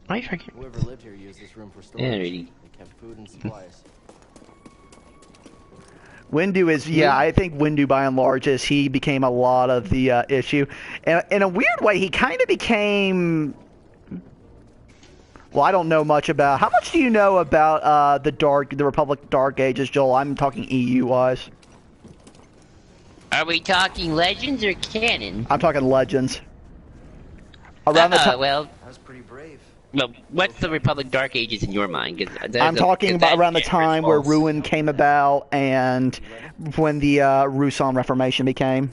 I forget. Whoever lived here used this room for storage. Yeah, really. They kept food and supplies. Windu is, I think Windu by and large he became a lot of the issue. And in a weird way, he kind of became... Well, I don't know much about... How much do you know about the Republic Dark Ages, Joel? I'm talking EU-wise. Are we talking Legends or canon? I'm talking Legends. Around the time... well... That was pretty brave. Well, what's the Republic Dark Ages in your mind? I'm talking about around the time where Ruin came about and when the Rusan Reformation became.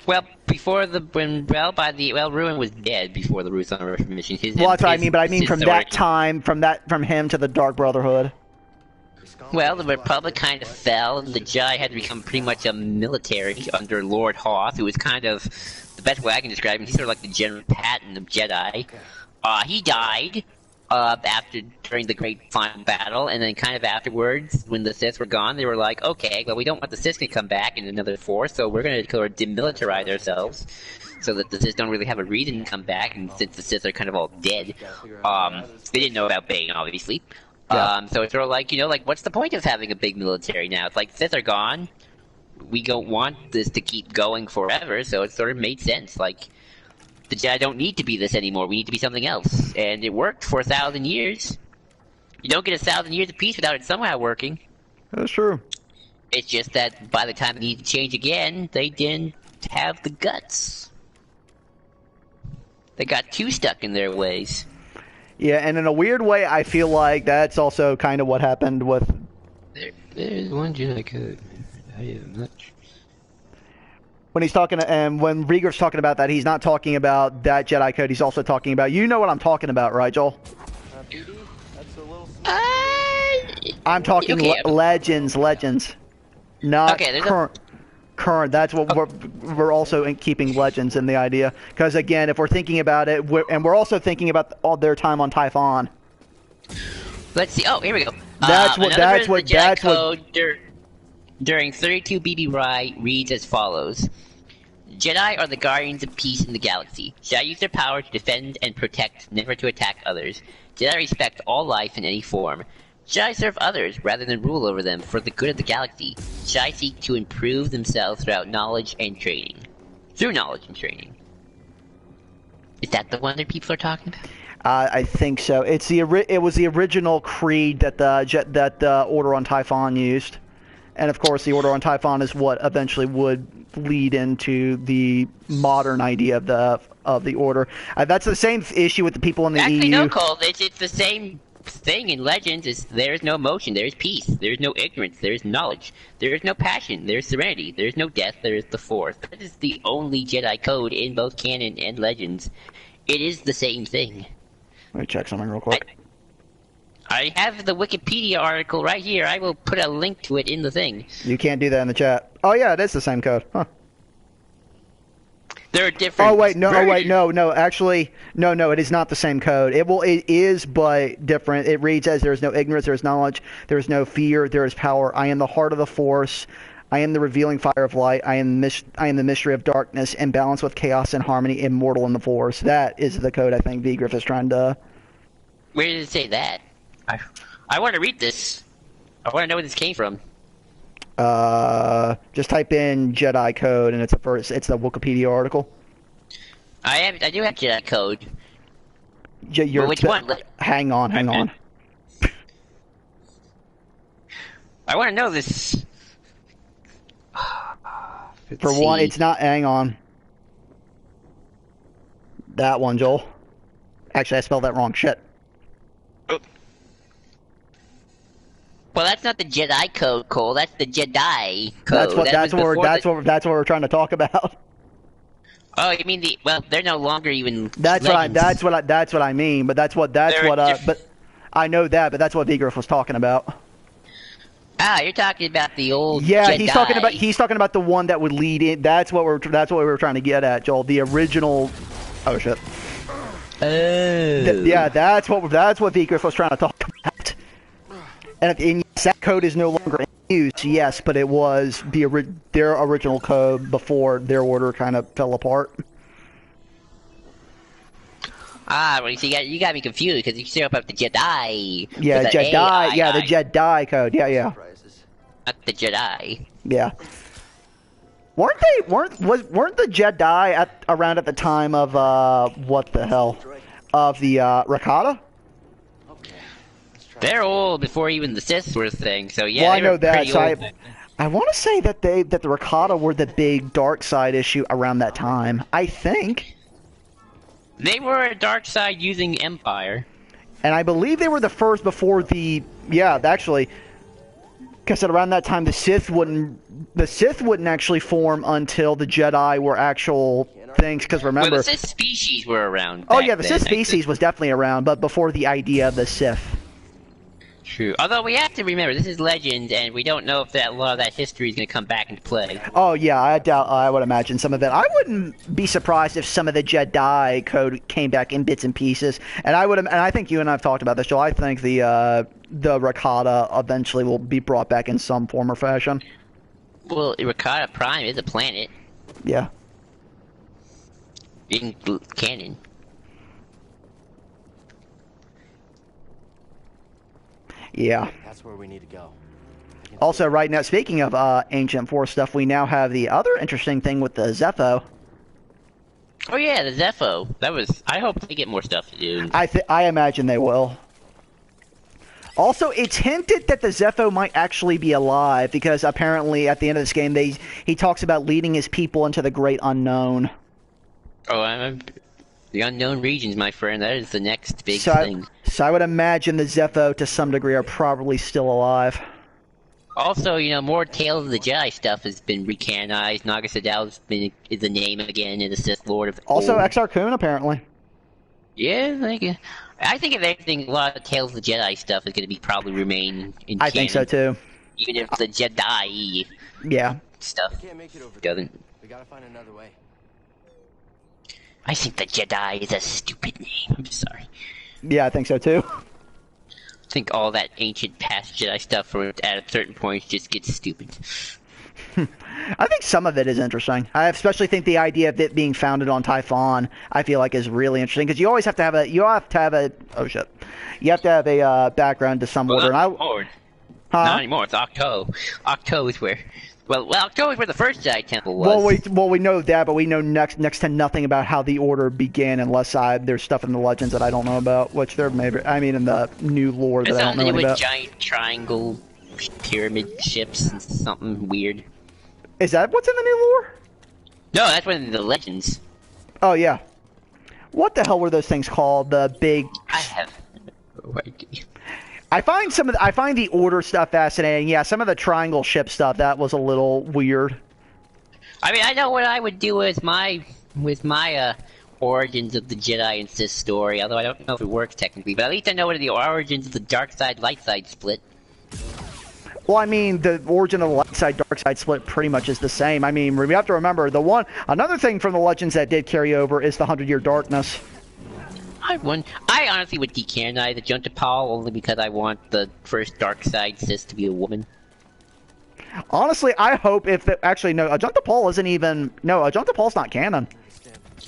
Well, before Ruin was dead before the Rusan Reformation. Well, that's what I mean, but I mean from that time, from him to the Dark Brotherhood. Well, the Republic kind of fell, and the Jedi had to become pretty much a military under Lord Hoth, who was kind of, the best way I can describe him, he's sort of like the General Patton of Jedi. He died during the Great Final Battle, and then kind of afterwards, when the Sith were gone, they were like, okay, well, we don't want the Sith to come back in another force, so we're going to sort of demilitarize ourselves, so that the Sith don't really have a reason to come back, and since the Sith are kind of all dead, they didn't know about Bane, obviously. Yeah. So it's sort of like, like, what's the point of having a big military now? It's like, Sith are gone, we don't want this to keep going forever, so it sort of made sense, like, the Jedi don't need to be this anymore, we need to be something else. And it worked for 1,000 years. You don't get 1,000 years of peace without it somehow working. That's true. It's just that by the time they need to change again, they didn't have the guts. They got too stuck in their ways. Yeah, and in a weird way, I feel like that's also kind of what happened with... There's one Jedi code. I am not sure. When he's talking, and when Vigriff's talking about that, he's not talking about that Jedi code. He's also talking about, you know what I'm talking about, right, Joel? BD? That's a little... I'm talking Legends, not current. That's what we're also keeping Legends in the idea, because again, if we're thinking about it, we're also thinking about all their time on Typhon. Let's see. Oh, here we go. That's what. Another That's version what. of the Jedi That's what. code during 32 BB Rye reads as follows: Jedi are the guardians of peace in the galaxy. Jedi use their power to defend and protect, never to attack others. Jedi respect all life in any form. Jedi serve others rather than rule over them for the good of the galaxy. Jedi seek to improve themselves through knowledge and training. Is that the one that people are talking about? I think so. It was the original creed that the Order on Typhon used, and of course, the Order on Typhon is what eventually would lead into the modern idea of the Order. That's the same issue with the people in the Actually, EU. no, Cole. It's the same thing in Legends. There is no emotion. There is peace. There is no ignorance. There is knowledge. There is no passion. There is serenity. There is no death. There is the Force. That is the only Jedi code in both canon and Legends. It is the same thing. Let me check something real quick. I have the Wikipedia article right here. I will put a link to it in the thing. You can't do that in the chat. Oh yeah, it is the same code. Huh. There are different. Oh wait, no. versions. Oh wait, no. Actually, no. It is not the same code. It is, but different. It reads as: there is no ignorance, there is knowledge, there is no fear, there is power. I am the heart of the Force. I am the revealing fire of light. I am the mystery of darkness, and balance with chaos and harmony, immortal in the Force. That is the code I think V. Griff is trying to. Where did it say that? I want to read this. I want to know where this came from. Just type in Jedi code, and it's the Wikipedia article. I do have Jedi code. Which one? Hang on. I want to know this. For one, it's not. Hang on. That one, Joel. Actually, I spelled that wrong. Shit. Well, that's not the Jedi code, Cole. That's the Jedi code. That's what we're trying to talk about. Oh, you mean the? Well, they're no longer even. That's what I mean. But but I know that. But that's what Vigriff was talking about. Ah, you're talking about the old. Yeah, Jedi. he's talking about the one that would lead in. That's what we were trying to get at, Joel. The original. Oh shit. Yeah, that's what Vigriff was trying to talk about. And yes, that code is no longer in use, yes, but it was their original code before their order kind of fell apart. Ah, well, you got me confused because you still about the Jedi. Yeah, Jedi. Yeah, the Jedi code. Yeah. Not the Jedi. Yeah. Weren't the Jedi around at the time of what the hell of the Rakata? They're old before even the Sith were a thing, so yeah. Well, I know that. So I want to say that the Rakata were the big dark side issue around that time. I think they were a dark side using Empire, and I believe they were the first before the actually. Because around that time, the Sith wouldn't actually form until the Jedi were actual things. Because remember, the Sith species were around. Oh yeah, the Sith species was definitely around, but before the idea of the Sith. True. Although we have to remember, this is Legends, and we don't know if a lot of that history is going to come back into play. Oh yeah, I would imagine some of it. I wouldn't be surprised if some of the Jedi code came back in bits and pieces. And I think you and I have talked about this, Joel. I think the Rakata eventually will be brought back in some form or fashion. Well, Rakata Prime is a planet. Yeah. In canon. Yeah. That's where we need to go. Also, right now, speaking of Ancient Force stuff, we now have the other interesting thing with the Zepho. Oh yeah, the Zepho. I hope they get more stuff to do. I imagine they will. Also, it's hinted that the Zepho might actually be alive because apparently at the end of this game, he talks about leading his people into the great unknown. Oh, the unknown regions, my friend. That is the next big thing. So I would imagine the Zepho, to some degree, are probably still alive. Also, more Tales of the Jedi stuff has been recanonized. Naga Sadal is the name again, and the Sith Lord of. Also, Exar Kun, apparently. Yeah, I think if anything, a lot of Tales of the Jedi stuff is going to be probably remain in canon. I think so too. Even if the Jedi stuff doesn't. We gotta find another way. I think the Jedi is a stupid name. I'm sorry. Yeah, I think so too. think all that ancient past Jedi stuff at a certain point just gets stupid. I think some of it is interesting. I especially think the idea of it being founded on Typhon, I feel like is really interesting because you always have to have oh shit, you have to have a background to some order. Not anymore. It's Octo. Octo is where. Well, Octo is where the first Jedi Temple was. Well, we know that, but we know next to nothing about how the Order began, unless there's stuff in the Legends that I don't know about, which there maybe. I mean, in the new lore that I don't know anything about. Giant triangle pyramid ships and something weird. Is that what's in the new lore? No, that's one of the Legends. Oh yeah. What the hell were those things called? The big. I have no idea. I find the Order stuff fascinating. Yeah, some of the triangle ship stuff that was a little weird. I mean, I know what I would do with my origins of the Jedi and Sith story. Although I don't know if it works technically, but at least I know what are the origins of the dark side light side split. Well, I mean, the origin of the light side dark side split pretty much is the same. I mean, we have to remember another thing from the Legends that did carry over is the 100-Year Darkness. I honestly would decanonize the Junta Paul only because I want the first dark side Sith to be a woman. Honestly, I hope actually no, Junta Paul isn't even Junta Paul's not canon.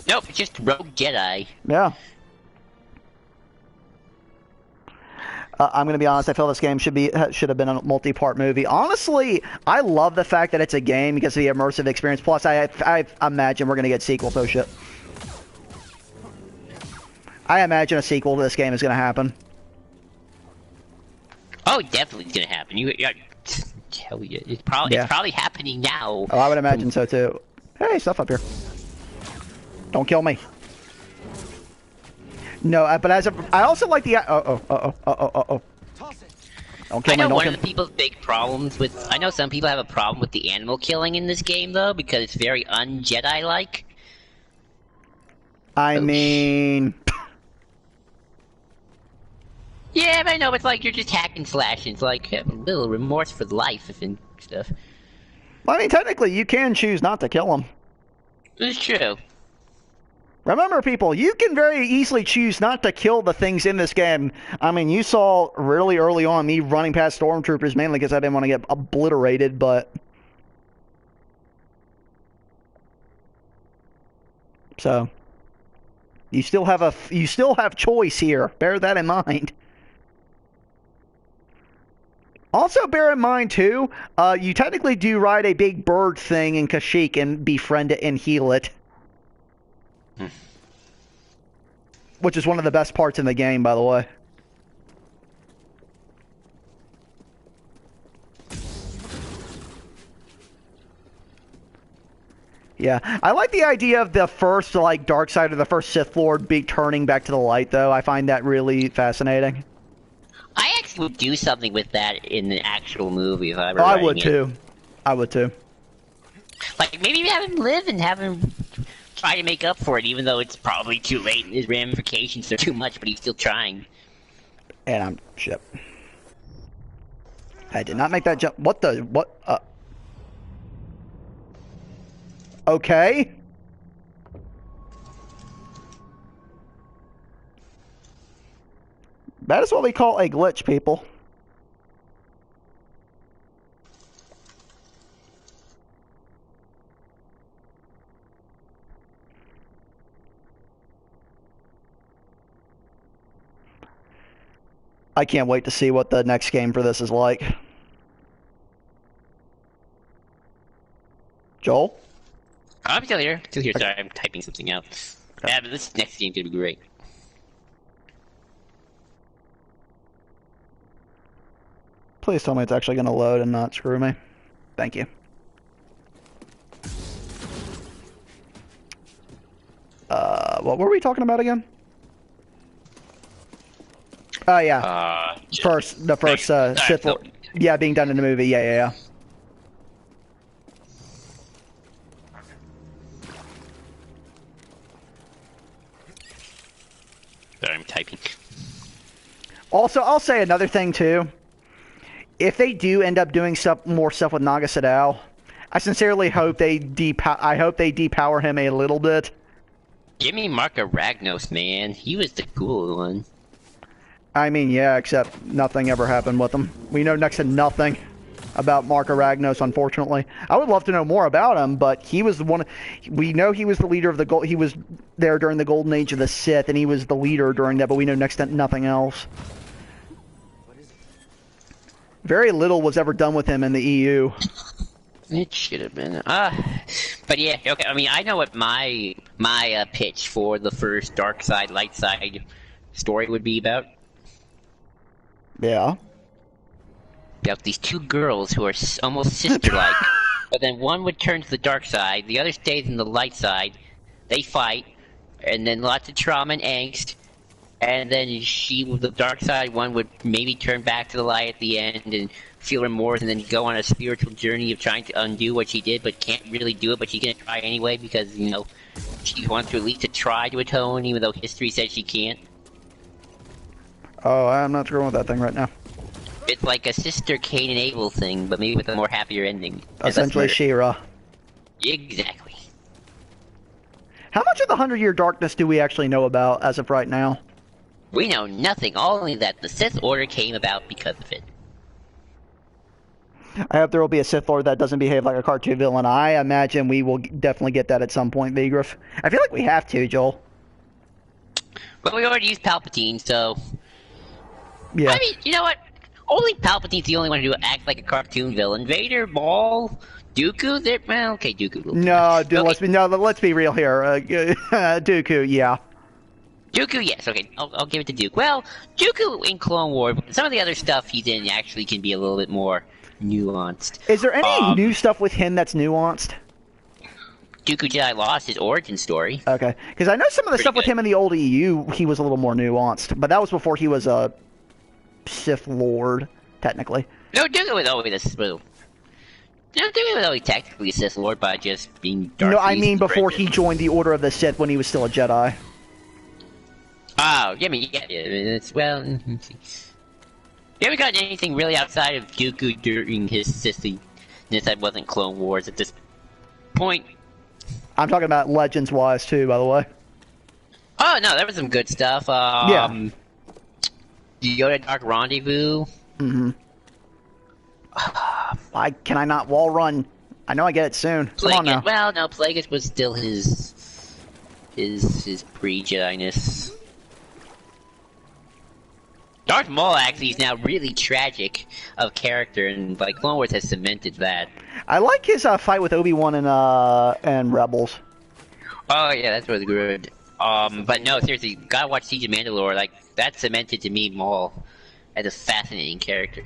Nope, it's just rogue Jedi. Yeah. I'm going to be honest. I feel this game should have been a multi-part movie. Honestly, I love the fact that it's a game because of the immersive experience. Plus, I imagine we're going to get sequels. Oh shit. I imagine a sequel to this game is going to happen. Oh, definitely it's going to happen. Tell you, it's probably happening now. Oh, I would imagine so too. Hey, stuff up here. Don't kill me. No, but I also like the Don't kill me. I know one of the people's big problems with. I know some people have a problem with the animal killing in this game though because it's very un-Jedi-like. I mean. Yeah, but I know it's like you're just hacking slashing. It's like a little remorse for life and stuff. Well, I mean, technically, you can choose not to kill them. It's true. Remember, people, you can very easily choose not to kill the things in this game. I mean, you saw really early on me running past stormtroopers mainly because I didn't want to get obliterated, but. So. You still have choice here. Bear that in mind. Also, bear in mind, too, you technically do ride a big bird thing in Kashyyyk and befriend it and heal it. Which is one of the best parts in the game, by the way. Yeah, I like the idea of the first, dark side of the first Sith Lord turning back to the light, though. I find that really fascinating. I actually would do something with that in the actual movie if I were I would too. I would too. Like, maybe have him live and have him try to make up for it, even though it's probably too late and his ramifications are too much, but he's still trying. And shit. I did not make that jump. Okay. That is what we call a glitch, people. I can't wait to see what the next game for this is like. Joel? I'm still here. Sorry, I'm typing something out. Yeah, but this next game's gonna be great. Please tell me it's actually going to load and not screw me. Thank you. What were we talking about again? Oh, yeah. The first Sith Lord. Yeah, being done in the movie. Yeah. Sorry, I'm typing. Also, I'll say another thing, too. If they do end up doing more stuff with Naga Sadow, I sincerely hope they depower him a little bit. Give me Marka Ragnos, man. He was the cool one. I mean, yeah, except nothing ever happened with him. We know next to nothing about Mark Aragnos, unfortunately. I would love to know more about him, but he was the one. We know he was the leader of the He was there during the Golden Age of the Sith, and he was the leader during that. But we know next to nothing else. Very little was ever done with him in the EU. It should have been. But yeah, okay. I mean, I know what my pitch for the first dark side, light side story would be about. Yeah. About these two girls who are almost sister-like, but then one would turn to the dark side, the other stays in the light side. They fight, and then lots of trauma and angst. And then the dark side one would maybe turn back to the light at the end and feel remorse, and then go on a spiritual journey of trying to undo what she did, but can't really do it. But she's gonna try anyway because she wants to at least to try to atone, even though history says she can't. Oh, I'm not going with that thing right now. It's like a sister Cain and Abel thing, but maybe with a more happier ending. Essentially, She-Ra. Exactly. How much of the 100-Year Darkness do we actually know about as of right now? We know nothing, only that the Sith Order came about because of it. I hope there will be a Sith Lord that doesn't behave like a cartoon villain. I imagine we will definitely get that at some point, Vigriff. I feel like we have to, Joel. But we already used Palpatine, so... Yeah. I mean, you know what? Only Palpatine's the only one who act like a cartoon villain. Vader, Maul, Dooku, they're... Well, okay, Dooku. No, dude, okay. Let's be real here. Dooku, yeah. Dooku, yes, okay, I'll give it to Dooku. Well, Dooku in Clone Wars, some of the other stuff he's in actually can be a little bit more nuanced. Is there any new stuff with him that's nuanced? Dooku Jedi Lost, his origin story. Okay, because I know some of the stuff with him in the old EU, he was a little more nuanced, but that was before he was a Sith Lord, technically. No, Dooku was always a Sith Lord. No, Dooku was always technically a Sith Lord by just being Darth. No, I mean before he joined the Order of the Sith when he was still a Jedi. Oh, yeah, I mean, yeah, it's, well... You haven't gotten anything really outside of Dooku during his sissy that wasn't Clone Wars at this point. I'm talking about Legends-wise, too, by the way. Oh, no, there was some good stuff. Yeah. Yoda Dark Rendezvous. Mm-hmm. Can I not wall run? I know I get it soon. Come on now. Well, no, Plagueis was still his pre-Jedi-ness. Darth Maul actually is now really tragic of character, and like Clone Wars has cemented that. I like his fight with Obi-Wan and Rebels. Oh yeah, that's really good. But no, seriously, gotta watch Siege of Mandalore. Like that cemented to me Maul as a fascinating character.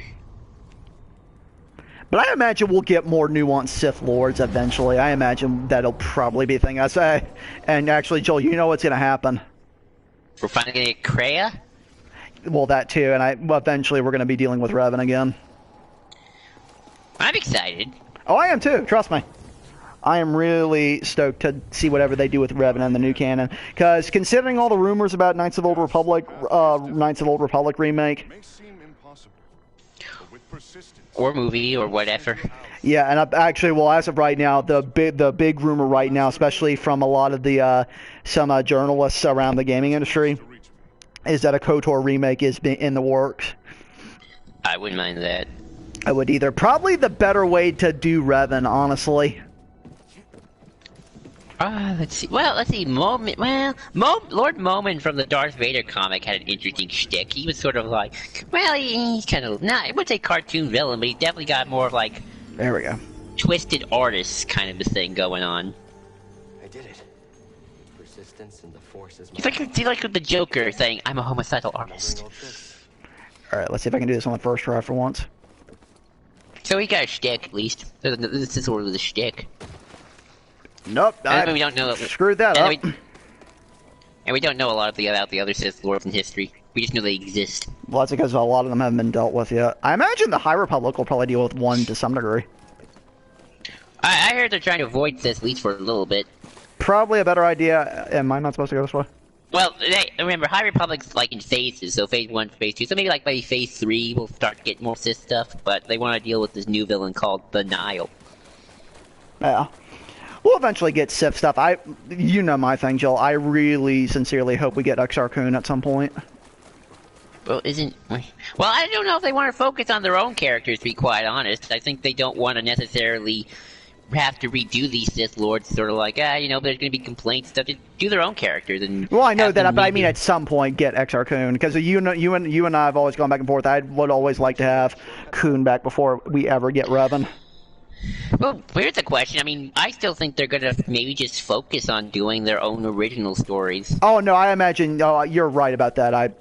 But I imagine we'll get more nuanced Sith Lords eventually. I imagine that'll probably be a thing I say. And actually, Joel, you know what's gonna happen? We're finally gonna get Kreia. Well, that too, and eventually we're going to be dealing with Revan again. I'm excited. Oh, I am too, trust me. I am really stoked to see whatever they do with Revan and the new canon. Because considering all the rumors about Knights of the Old Republic remake... Or movie, or whatever. Yeah, and actually, well, as of right now, the big rumor right now, especially from a lot of the some journalists around the gaming industry, is that a KOTOR remake is in the works. I wouldn't mind that. I would either. Probably the better way to do Revan, honestly. Let's see. Well, let's see. Lord Momin from the Darth Vader comic had an interesting shtick. He was sort of like, well, he's kind of not. I wouldn't say cartoon villain, but he definitely got more of like. There we go. Twisted artist kind of a thing going on. I did it. Persistence in the Force is. It's like with the Joker saying, "I'm a homicidal artist." All right, let's see if I can do this on the first try for once. So he got a shtick, at least. This is sort of the shtick. Nope, we don't know. Screwed that up. And we don't know a lot about the other Sith Lords in history. We just know they exist. Well, that's because a lot of them haven't been dealt with yet. I imagine the High Republic will probably deal with one to some degree. I heard they're trying to avoid this at least for a little bit. Probably a better idea. Am I not supposed to go this way? Well, remember, High Republic's like in phases, so phase 1, phase 2. So maybe like phase 3 we'll start to get more Sith stuff, but they want to deal with this new villain called the Nile. Yeah. We'll eventually get Sith stuff. You know my thing, Joel. I really, sincerely hope we get Exar Kun at some point. Well, I don't know if they want to focus on their own characters, to be quite honest. I think they don't want to necessarily have to redo these Sith Lords, sort of like, there's going to be complaints, stuff. Just do their own characters. And well, I know that, but I mean, at some point, get Exar Kun, because you and I have always gone back and forth. I would always like to have Kun back before we ever get Revan. Well, here's the question. I mean, I still think they're going to maybe just focus on doing their own original stories. Oh no, I imagine. Oh, you're right about that. I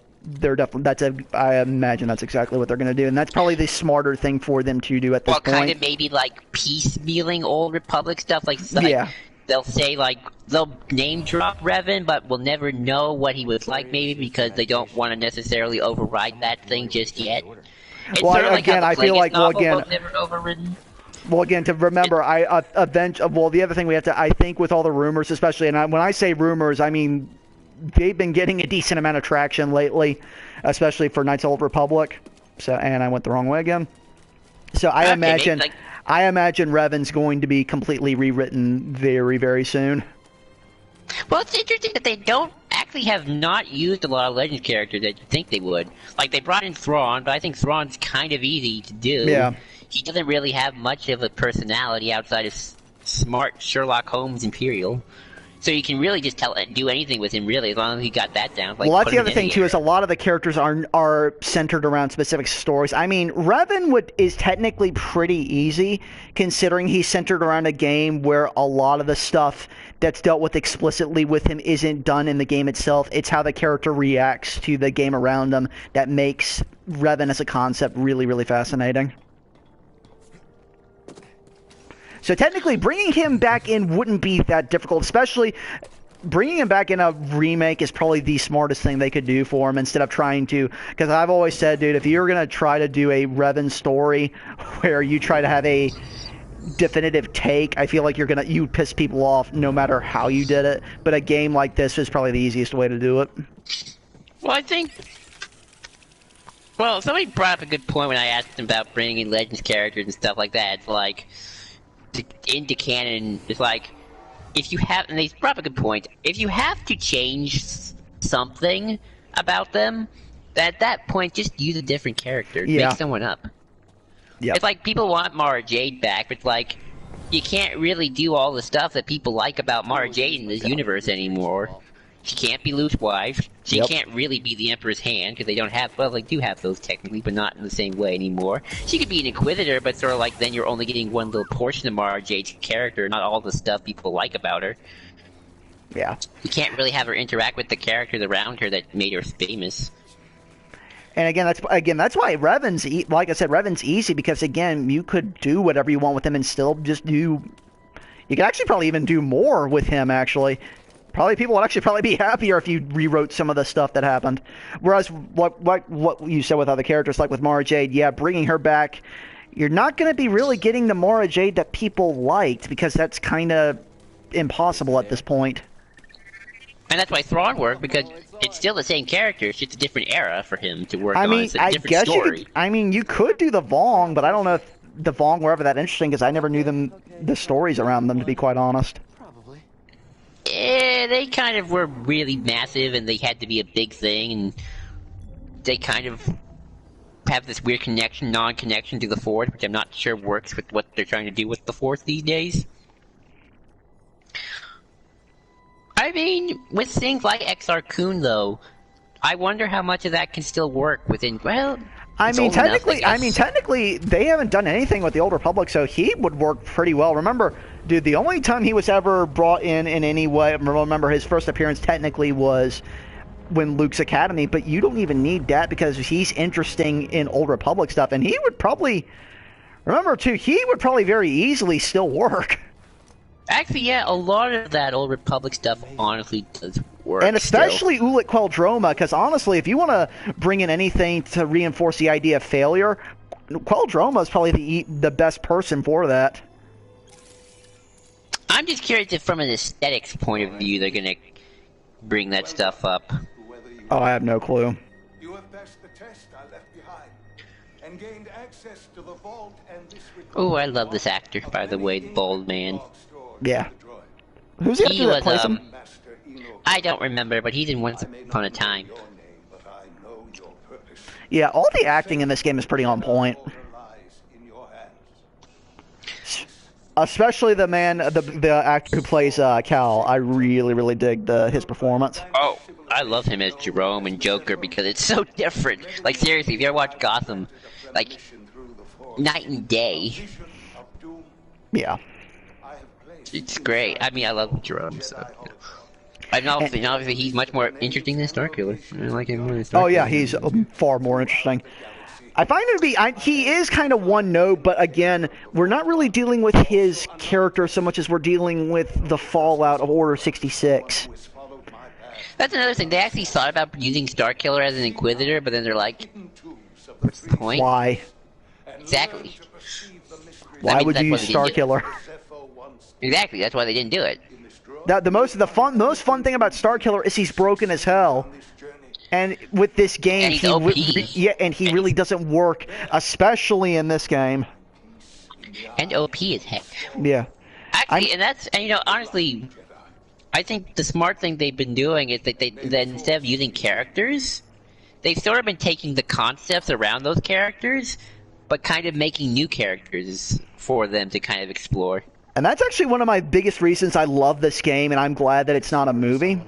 imagine that's exactly what they're going to do, and that's probably the smarter thing for them to do at this point. Well, kind of maybe like piecemealing Old Republic stuff, like yeah. They'll say they'll name drop Revan, but we'll never know what he was like, maybe because they don't want to necessarily override that thing just yet. It's well, sort of again, like I feel like never overridden. Well, again, to remember, the other thing we have to, I think, with all the rumors, especially, and when I say rumors, I mean they've been getting a decent amount of traction lately, especially for Knights of the Old Republic. So, and I went the wrong way again. So I imagine Revan's going to be completely rewritten very, very soon. Well, it's interesting that they don't actually have not used a lot of Legends characters that you think they would. Like, they brought in Thrawn, but I think Thrawn's kind of easy to do. Yeah. He doesn't really have much of a personality outside of smart Sherlock Holmes Imperial. So you can really just do anything with him, really, as long as he got that down. Like, well, that's the other thing, too, is a lot of the characters are centered around specific stories. I mean, Revan is technically pretty easy, considering he's centered around a game where a lot of the stuff that's dealt with explicitly with him isn't done in the game itself. It's how the character reacts to the game around them that makes Revan as a concept really, really fascinating. So technically, bringing him back in wouldn't be that difficult, especially bringing him back in a remake is probably the smartest thing they could do for him instead of trying to, because I've always said, dude, if you're going to try to do a Revan story where you try to have a definitive take, I feel like you piss people off no matter how you did it, but a game like this is probably the easiest way to do it. Well, somebody brought up a good point when I asked them about bringing in Legends characters and stuff like that. It's like, into canon, it's like, if you have, and they brought up a good point, if you have to change something about them, at that point, just use a different character. Yeah. Make someone up. Yeah. It's like, people want Mara Jade back, but it's like, you can't really do all the stuff that people like about Mara Jade in this universe anymore. She can't be Luke's wife. She can't really be the Emperor's hand, because they don't have, well, they do have those technically, but not in the same way anymore. She could be an Inquisitor, but sort of like, then you're only getting one little portion of Mara Jade's character, not all the stuff people like about her. Yeah. You can't really have her interact with the characters around her that made her famous. And again, that's why Revan's, like I said, Revan's easy, because again, you could do whatever you want with him and still just do, you could actually probably even do more with him, actually. People would actually be happier if you rewrote some of the stuff that happened. Whereas what you said with other characters, like with Mara Jade, yeah, bringing her back, you're not going to be really getting the Mara Jade that people liked, because that's kind of impossible at this point. And that's why Thrawn worked, because it's still the same character, it's just a different era for him to work on. It's a different story. You could do the Vong, but I don't know if the Vong were ever that interesting, because I never knew the stories around them, to be quite honest. They kind of were really massive, and they had to be a big thing, and they kind of have this weird non-connection to the Force, which I'm not sure works with what they're trying to do with the Force these days. I mean, with things like Exar Kun, though, I wonder how much of that can still work within, well... technically, they haven't done anything with the Old Republic, so he would work pretty well. Remember, dude, the only time he was ever brought in any way, remember his first appearance technically was when Luke's Academy, but you don't even need that because he's interesting in Old Republic stuff, and he would probably, remember too, he would probably very easily still work. Actually, yeah, a lot of that Old Republic stuff honestly does work. And especially Ulic Queldroma, because honestly, if you want to bring in anything to reinforce the idea of failure, Queldroma is probably the best person for that. I'm just curious if from an aesthetics point of view they're going to bring that stuff up. Oh, I have no clue. You have passed the test I left behind and gained access to the vault and this Oh, I love this actor, by the way, the bald man. Yeah. Who's the actor that plays him? I don't remember, but he's in Once Upon a Time. Yeah, all the acting in this game is pretty on point. Especially the actor who plays Cal. I really dig his performance. Oh, I love him as Jerome and Joker because it's so different. Like, seriously, if you ever watch Gotham, like, night and day. Yeah. It's great. I mean, I love Jerome, so. And obviously, he's much more interesting than Starkiller. I like him more than Starkiller. Oh, yeah, he's far more interesting. I find him to be... he is kind of one note, but again, we're not really dealing with his character so much as we're dealing with the fallout of Order 66. That's another thing. They actually thought about using Starkiller as an Inquisitor, but then they're like, what's the point? Why? Exactly. Why would you use Starkiller? Exactly, that's why they didn't do it. The most fun thing about Starkiller is he's broken as hell. And with this game, he really doesn't work, especially in this game. And OP as heck. Yeah. Actually, and honestly, I think the smart thing they've been doing is that that instead of using characters, they've sort of been taking the concepts around those characters, but kind of making new characters for them to kind of explore. And that's actually one of my biggest reasons I love this game, and I'm glad that it's not a movie.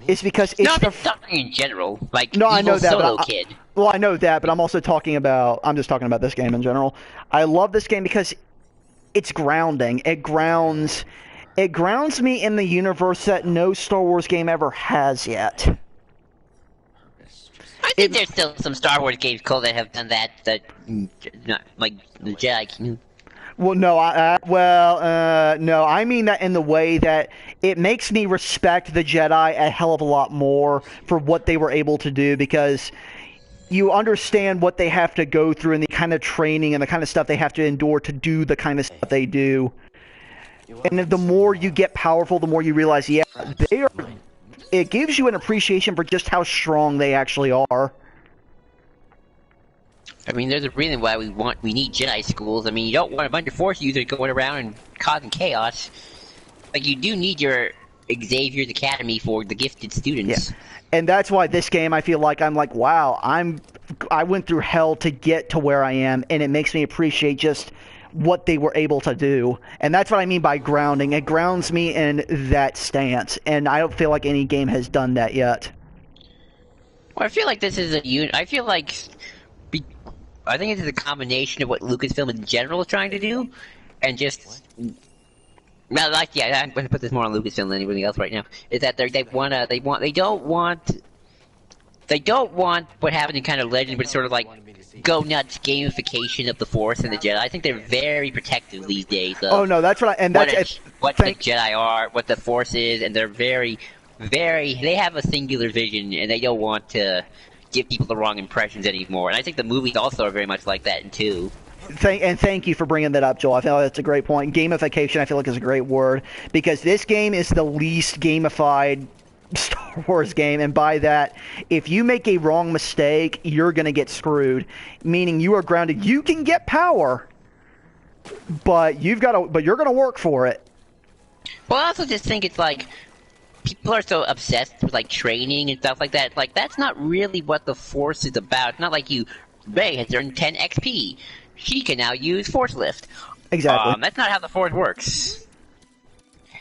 It's because it's in general, like no, I know that, Solo Kid. Well, I know that, but I'm also talking about. I'm just talking about this game in general. I love this game because it's grounding. It grounds me in the universe that no Star Wars game ever has yet. I think there's still some Star Wars games that have done that. Like the Jedi. Well, no, no. I mean that in the way that it makes me respect the Jedi a hell of a lot more for what they were able to do, because you understand what they have to go through and the kind of training and the kind of stuff they have to endure to do the kind of stuff they do. And the more you get powerful, the more you realize, yeah, they are. It gives you an appreciation for just how strong they actually are. I mean, there's a reason why we need Jedi schools. I mean, you don't want a bunch of Force users going around and causing chaos. Like, you do need your Xavier's Academy for the gifted students. Yeah. And that's why this game, I feel like I'm like, wow, I went through hell to get to where I am, and it makes me appreciate just what they were able to do. And that's what I mean by grounding. It grounds me in that stance, and I don't feel like any game has done that yet. Well, I feel like this is I think it is a combination of what Lucasfilm in general is trying to do, and just I'm going to put this more on Lucasfilm than anything else right now. Is that they don't want what happened in kind of Legend, but sort of like go nuts gamification of the Force and the Jedi. I think they're very protective these days. Oh no, that's what what the Jedi are, what the Force is, and they're very, they have a singular vision, and they don't want to give people the wrong impressions anymore. And I think the movies also are very much like that too. Thank you for bringing that up, Joel. I feel like that's a great point. Gamification, I feel like, is a great word, because this game is the least gamified Star Wars game, and by that, if you make a wrong mistake, you're gonna get screwed. Meaning you are grounded. You can get power, but you're gonna work for it. Well, I also just think it's like, people are so obsessed with like training and stuff like that. Like, that's not really what the Force is about. It's not like Rey has earned 10 XP. She can now use Force Lift. Exactly. That's not how the Force works.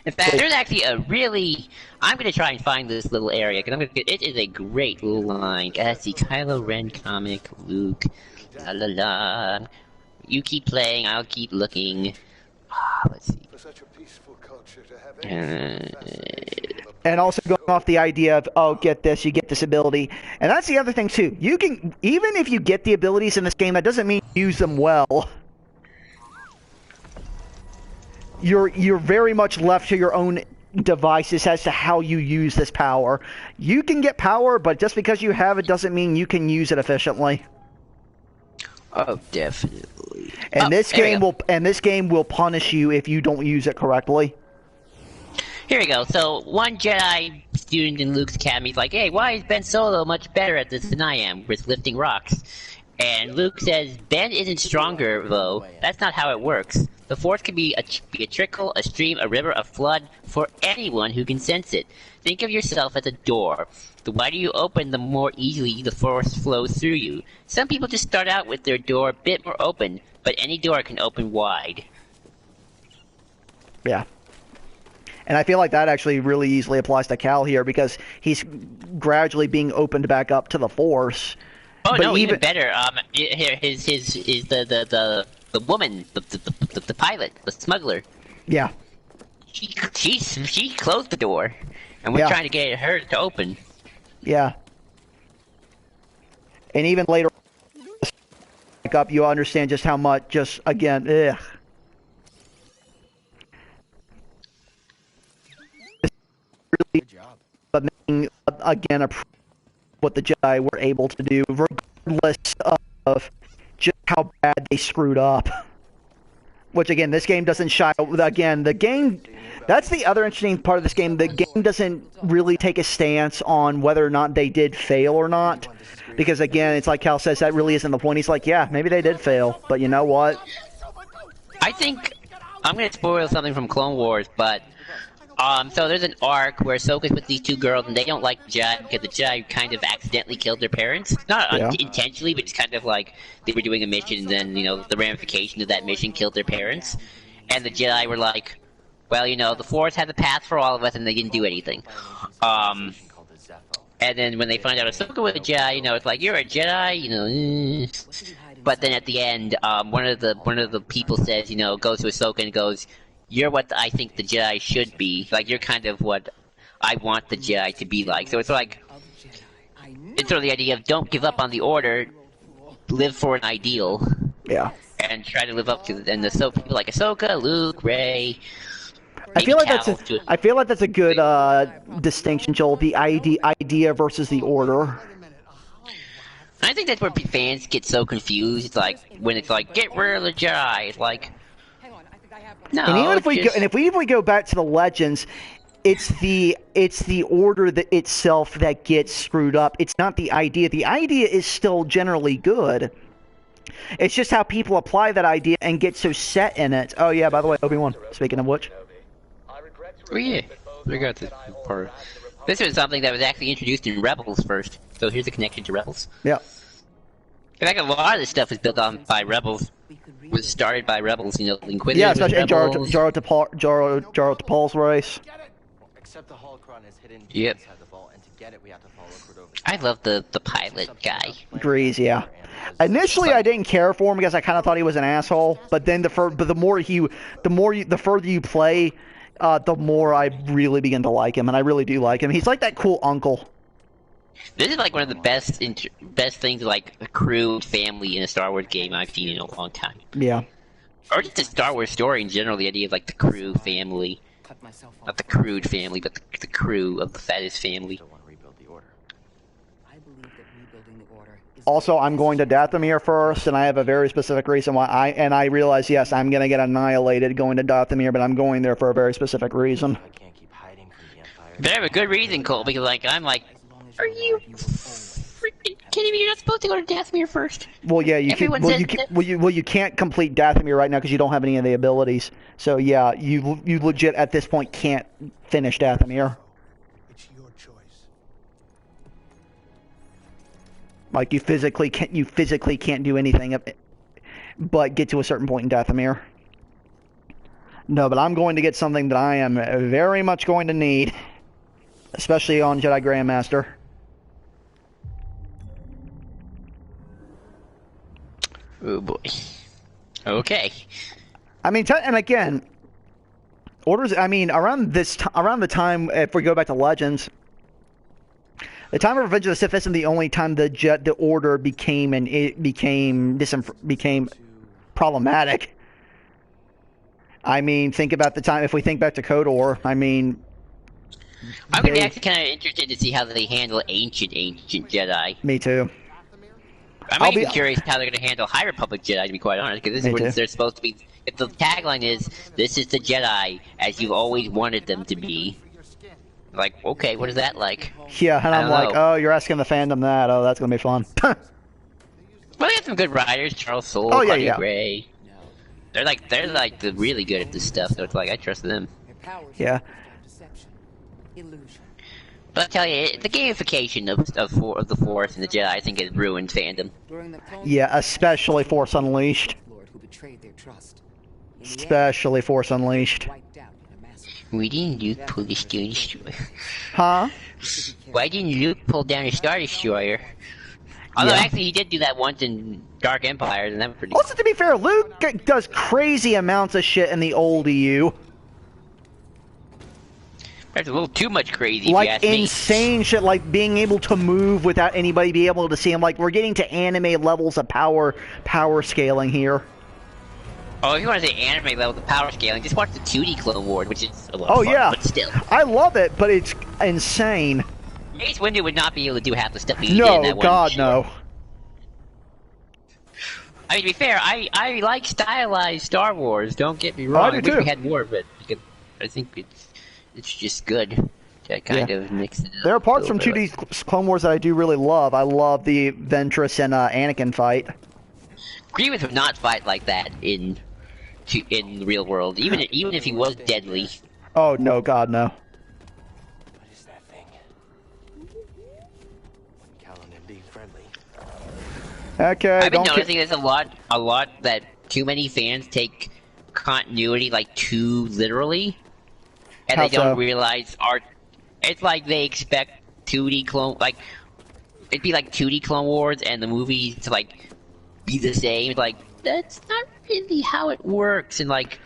In fact, there's actually I'm going to try and find this little area, because it is a great little line. Let's see, Kylo Ren comic, Luke, la la la. You keep playing, I'll keep looking. Let's see. And also going off the idea of, oh, get this, you get this ability. And that's the other thing, too. You can, even if you get the abilities in this game, that doesn't mean you use them well. You're very much left to your own devices as to how you use this power. You can get power, but just because you have it doesn't mean you can use it efficiently. Oh, definitely. And this game will punish you if you don't use it correctly. Here we go. So, one Jedi student in Luke's academy is like, hey, why is Ben Solo much better at this than I am with lifting rocks? And Luke says, Ben isn't stronger, though. That's not how it works. The Force can be a trickle, a stream, a river, a flood, for anyone who can sense it. Think of yourself as a door. The wider you open, the more easily the Force flows through you. Some people just start out with their door a bit more open, but any door can open wide. Yeah. And I feel like that actually really easily applies to Cal here, because he's gradually being opened back up to the Force. Oh but no, even better. His the woman, the pilot, the smuggler. Yeah. She closed the door, and we're trying to get her to open. Yeah. And even later, up, you understand just how much. Just again, ugh. Really, but making again what the Jedi were able to do, regardless of just how bad they screwed up. Which again, this game doesn't shy. Again, the game. That's the other interesting part of this game. The game doesn't really take a stance on whether or not they did fail or not. Because again, it's like Cal says, that really isn't the point. He's like, yeah, maybe they did fail, but you know what? I think I'm going to spoil something from Clone Wars, but so there's an arc where Ahsoka's with these two girls, and they don't like Jedi because the Jedi kind of accidentally killed their parents. Not intentionally, but just kind of like they were doing a mission, and then, you know, the ramification of that mission killed their parents. And the Jedi were like, well, you know, the Force has a path for all of us, and they didn't do anything. And then when they find out Ahsoka was a Jedi, you know, it's like, you're a Jedi, you know. But then at the end, one of the people says, you know, goes to Ahsoka and goes, you're what I think the Jedi should be. Like, you're kind of what I want the Jedi to be like. So it's like, it's sort of the idea of don't give up on the Order, live for an ideal. Yeah. And try to live up to it. And the people like Ahsoka, Luke, Rey. I feel like that's a good distinction, Joel. The idea versus the Order. I think that's where fans get so confused. It's like when it's like, get rid of the Jedi. It's like, no. And even if we go back to the Legends, it's the Order that itself that gets screwed up. It's not the idea. The idea is still generally good. It's just how people apply that idea and get so set in it. Oh yeah, by the way, Obi-Wan. Speaking of which. Oh yeah, we got this part. This was something that was actually introduced in Rebels first, so here's a connection to Rebels. Yeah. In fact, a lot of this stuff was built on by Rebels. Was started by Rebels, you know, Inquisitors. Yeah, especially Jaro Tapal's race. Except the holocron is hidden inside the vault, and to get it, we have to follow Cordova. I love the pilot guy. Grease, yeah. Initially, I didn't care for him because I kind of thought he was an asshole. But then the further you play, the more I really begin to like him, and I really do like him. He's like that cool uncle. This is like one of the best things, like a crew family in a Star Wars game I've seen in a long time. Yeah. Or just a Star Wars story in general. The idea of like the crew family, not the crude family, but the crew of the fattest family. Also, I'm going to Dathomir first, and I have a very specific reason why. I realize, yes, I'm going to get annihilated going to Dathomir, but I'm going there for a very specific reason. But I have a good reason, Cole, because like I'm like, are you freaking kidding me? You're not supposed to go to Dathomir first. Well, yeah, you can't complete Dathomir right now because you don't have any of the abilities. So yeah, you legit at this point can't finish Dathomir. Like you physically can't do anything but get to a certain point in Dathomir. No, but I'm going to get something that I am very much going to need, especially on Jedi Grandmaster. Oh boy. Okay. I mean, and again, orders. I mean, around the time, if we go back to Legends. The time of Revenge of the Sith isn't the only time the Order became problematic. I mean, think about the time. If we think back to KOTOR, I mean, I'm actually kind of interested to see how they handle ancient Jedi. Me too. I'm even curious how they're going to handle High Republic Jedi, to be quite honest, because this is what they're supposed to be. If the tagline is "This is the Jedi as you've always wanted them to be." Like, okay, what is that like? Yeah, and I'm like, oh, you're asking the fandom that. Oh, that's gonna be fun. Well, they had some good writers, Charles Soule, Claudia Gray. They're really good at this stuff. So it's like I trust them. Yeah. Illusion. But I tell you, the gamification of the Force and the Jedi, I think, has ruined fandom. Yeah, especially Force Unleashed. Especially Force Unleashed. Why didn't Luke pull the Star Destroyer? Huh? Why didn't Luke pull down a Star Destroyer? Although, Yeah. actually, he did do that once in Dark Empire, and that was pretty Also, to be fair, Luke does crazy amounts of shit in the old EU. That's a little too much crazy, if you Like ask me. insane shit, like being able to move without anybody being able to see him. Like, we're getting to anime levels of power scaling here. Oh, if you want to say anime level, the power scaling, just watch the 2D Clone Wars, which is a lot Oh of fun, yeah, but still. I love it, but it's insane. Mace Windu would not be able to do half the stuff he did in No, that one God, show. no. I mean, to be fair, I like stylized Star Wars. Don't get me Oh, wrong. I do wish too. we had more, but I think it's just good to kind of mix it up. There are parts a from little 2D bit. Clone Wars that I do really love. I love the Ventress and Anakin fight. Grievous would not fight like that in the real world, even if he was deadly. Oh no, God, no. What is that thing? Wouldn't count on him being friendly. Okay, I've been don't noticing there's a lot that too many fans take continuity like too literally, and How they don't so? realize art. It's like they expect 2D clone it'd be like 2D Clone Wars and the movie to like be the same. Like that's not really how it works, and like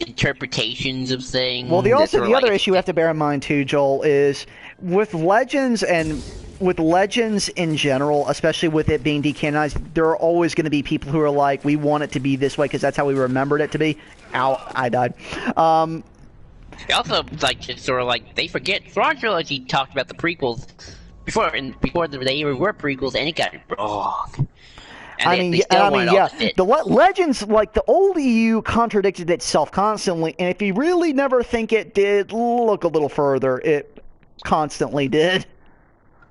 interpretations of things. Well, the that are other like- issue you have to bear in mind too, Joel, is with Legends in general, especially with it being decanonized, there are always going to be people who are like, we want it to be this way because that's how we remembered it to be. Ow, I died. They also just sort of like they forget Thrawn trilogy talked about the prequels before they were prequels, and it got wrong. And they still wanted all to fit. The Legends, like the old EU, contradicted itself constantly, and if you really never think it did, look a little further. It constantly did.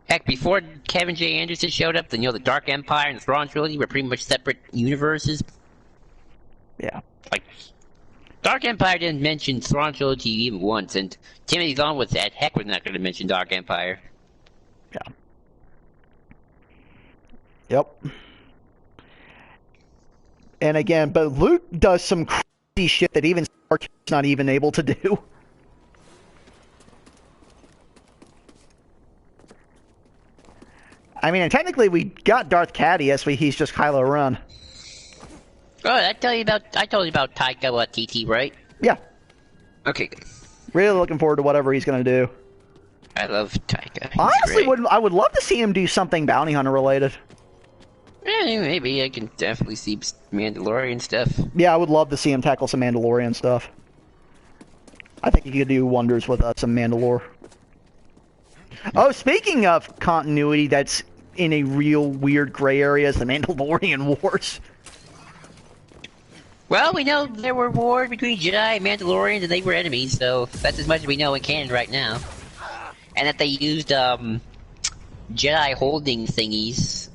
Heck, before Kevin J. Anderson showed up, the Dark Empire and the Thrawn trilogy were pretty much separate universes. Yeah. Like, Dark Empire didn't mention Thrawn trilogy even once, and Timothy Zahn was at heck was not going to mention Dark Empire. Yeah. Yep. And again, but Luke does some crazy shit that even Star Wars is not even able to do. I mean, and technically we got Darth Cassius, but he's just Kylo Ren. Oh, I told you about Taika Waititi, right? Yeah. Okay, good. Really looking forward to whatever he's going to do. I love Taika. He's Honestly, great. I would love to see him do something bounty hunter related. Maybe I can definitely see Mandalorian stuff. Yeah, I would love to see him tackle some Mandalorian stuff. I think he could do wonders with some Mandalore. Oh, speaking of continuity that's in a real weird gray area is the Mandalorian Wars. Well, we know there were wars between Jedi and Mandalorians, and they were enemies, so that's as much as we know in canon right now. And that they used Jedi holding thingies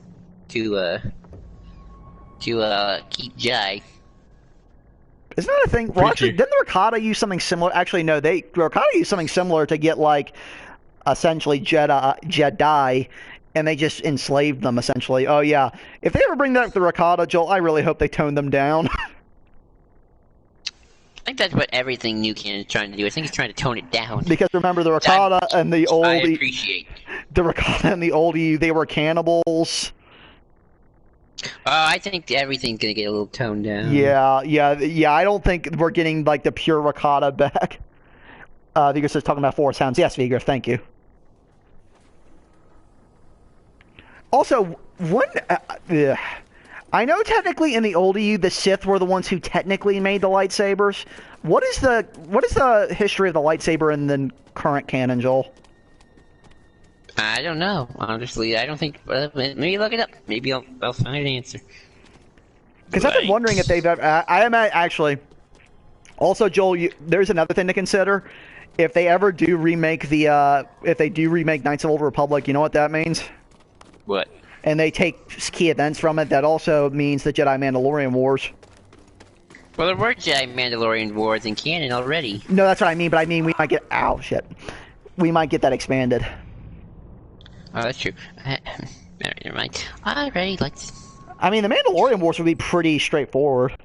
to keep Jedi. Isn't that a thing? Well, actually, didn't the Rakata use something similar? Actually, no, Rakata used something similar to get, like, essentially Jedi, and they just enslaved them, essentially. Oh, yeah. If they ever bring that up the Rakata, Joel, I really hope they tone them down. I think that's what everything new canon is trying to do. I think it's trying to tone it down. Because remember, the Rakata and the old... I appreciate. The Rakata and the old EU, they were cannibals. I think everything's gonna get a little toned down. Yeah. I don't think we're getting, like, the pure Rakata back. Vigor says, talking about Force Hounds. Yes, Vigor, thank you. Also, I know technically in the old EU, the Sith were the ones who technically made the lightsabers. What is the history of the lightsaber in the current canon, Joel? I don't know. Honestly, I don't think. Maybe look it up. Maybe I'll find an answer. Because I've been wondering if they've ever... I am actually... Also, Joel, there's another thing to consider. If they ever do remake if they do remake Knights of the Old Republic, you know what that means? What? And they take key events from it, that also means the Jedi Mandalorian Wars. Well, there were Jedi Mandalorian wars in canon already. No, that's what I mean. But I mean, we might get. Ow, shit. We might get that expanded. Oh, that's true. Never mind. Alright, let's. I mean, the Mandalorian wars would be pretty straightforward.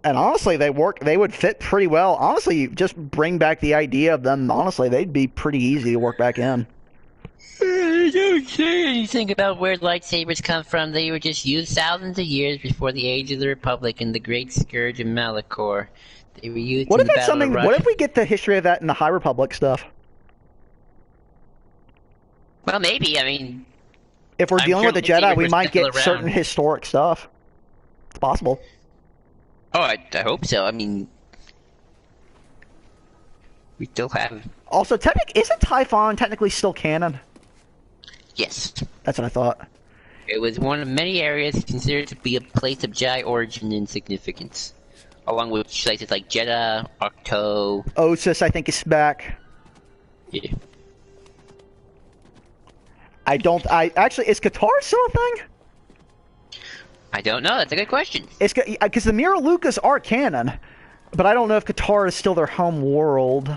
And honestly, they would fit pretty well. Honestly, just bring back the idea of them. Honestly, they'd be pretty easy to work back in. Don't say anything about where lightsabers come from. They were just used thousands of years before the Age of the Republic and the Great Scourge of Malachor. They were used What in if the that's Battle something? of What Russia. if we get the history of that in the High Republic stuff? Well, maybe. I mean, If we're I'm dealing sure with the Jedi, lightsabers we were might still get certain around. historic stuff. It's possible. Oh, I hope so. I mean, we still have. Also, isn't Typhon technically still canon? Yes. That's what I thought. It was one of many areas considered to be a place of Jedi origin and significance, along with places like Jeddah, Octo. Osis, I think, is back. Yeah. Actually, is Qatar still a thing? I don't know. That's a good question. It's because the Mira Lucas are canon, but I don't know if Qatar is still their home world.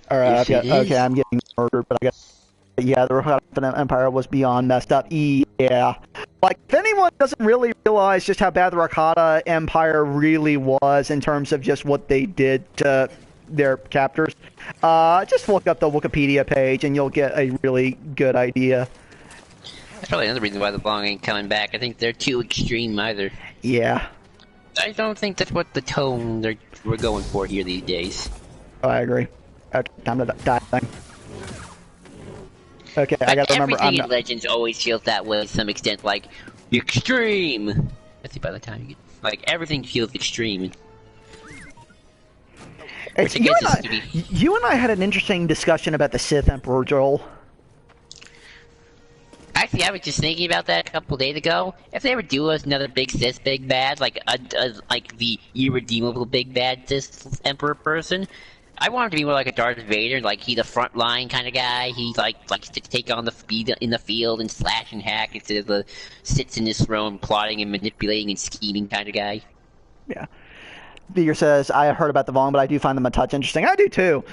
All right, okay, I'm getting murdered, but I guess yeah, the Rohirrim Empire was beyond messed up. Yeah, like if anyone doesn't really realize just how bad the Rakata Empire really was in terms of just what they did to their captors, just look up the Wikipedia page and you'll get a really good idea. That's probably another reason why the Bong ain't coming back. I think they're too extreme either. Yeah. I don't think that's what the tone we're going for here these days. Oh, I agree. Okay, time to die thing. Okay, I gotta remember. Everything in Legends always feels that way to some extent, like extreme. Let's see, by the time you get like everything feels extreme. Which I You guess and is to be. you and I had an interesting discussion about the Sith Emperor, Joel. Actually, I was just thinking about that a couple days ago. If they ever do another big Sith big bad, like like the irredeemable big bad Sith Emperor person, I want him to be more like a Darth Vader. Like he's a front line kind of guy. He likes to take on the speed in the field and slash and hack instead of the sits in his throne plotting and manipulating and scheming kind of guy. Yeah. Beager says, I heard about the Vong, but I do find them a touch interesting. I do too.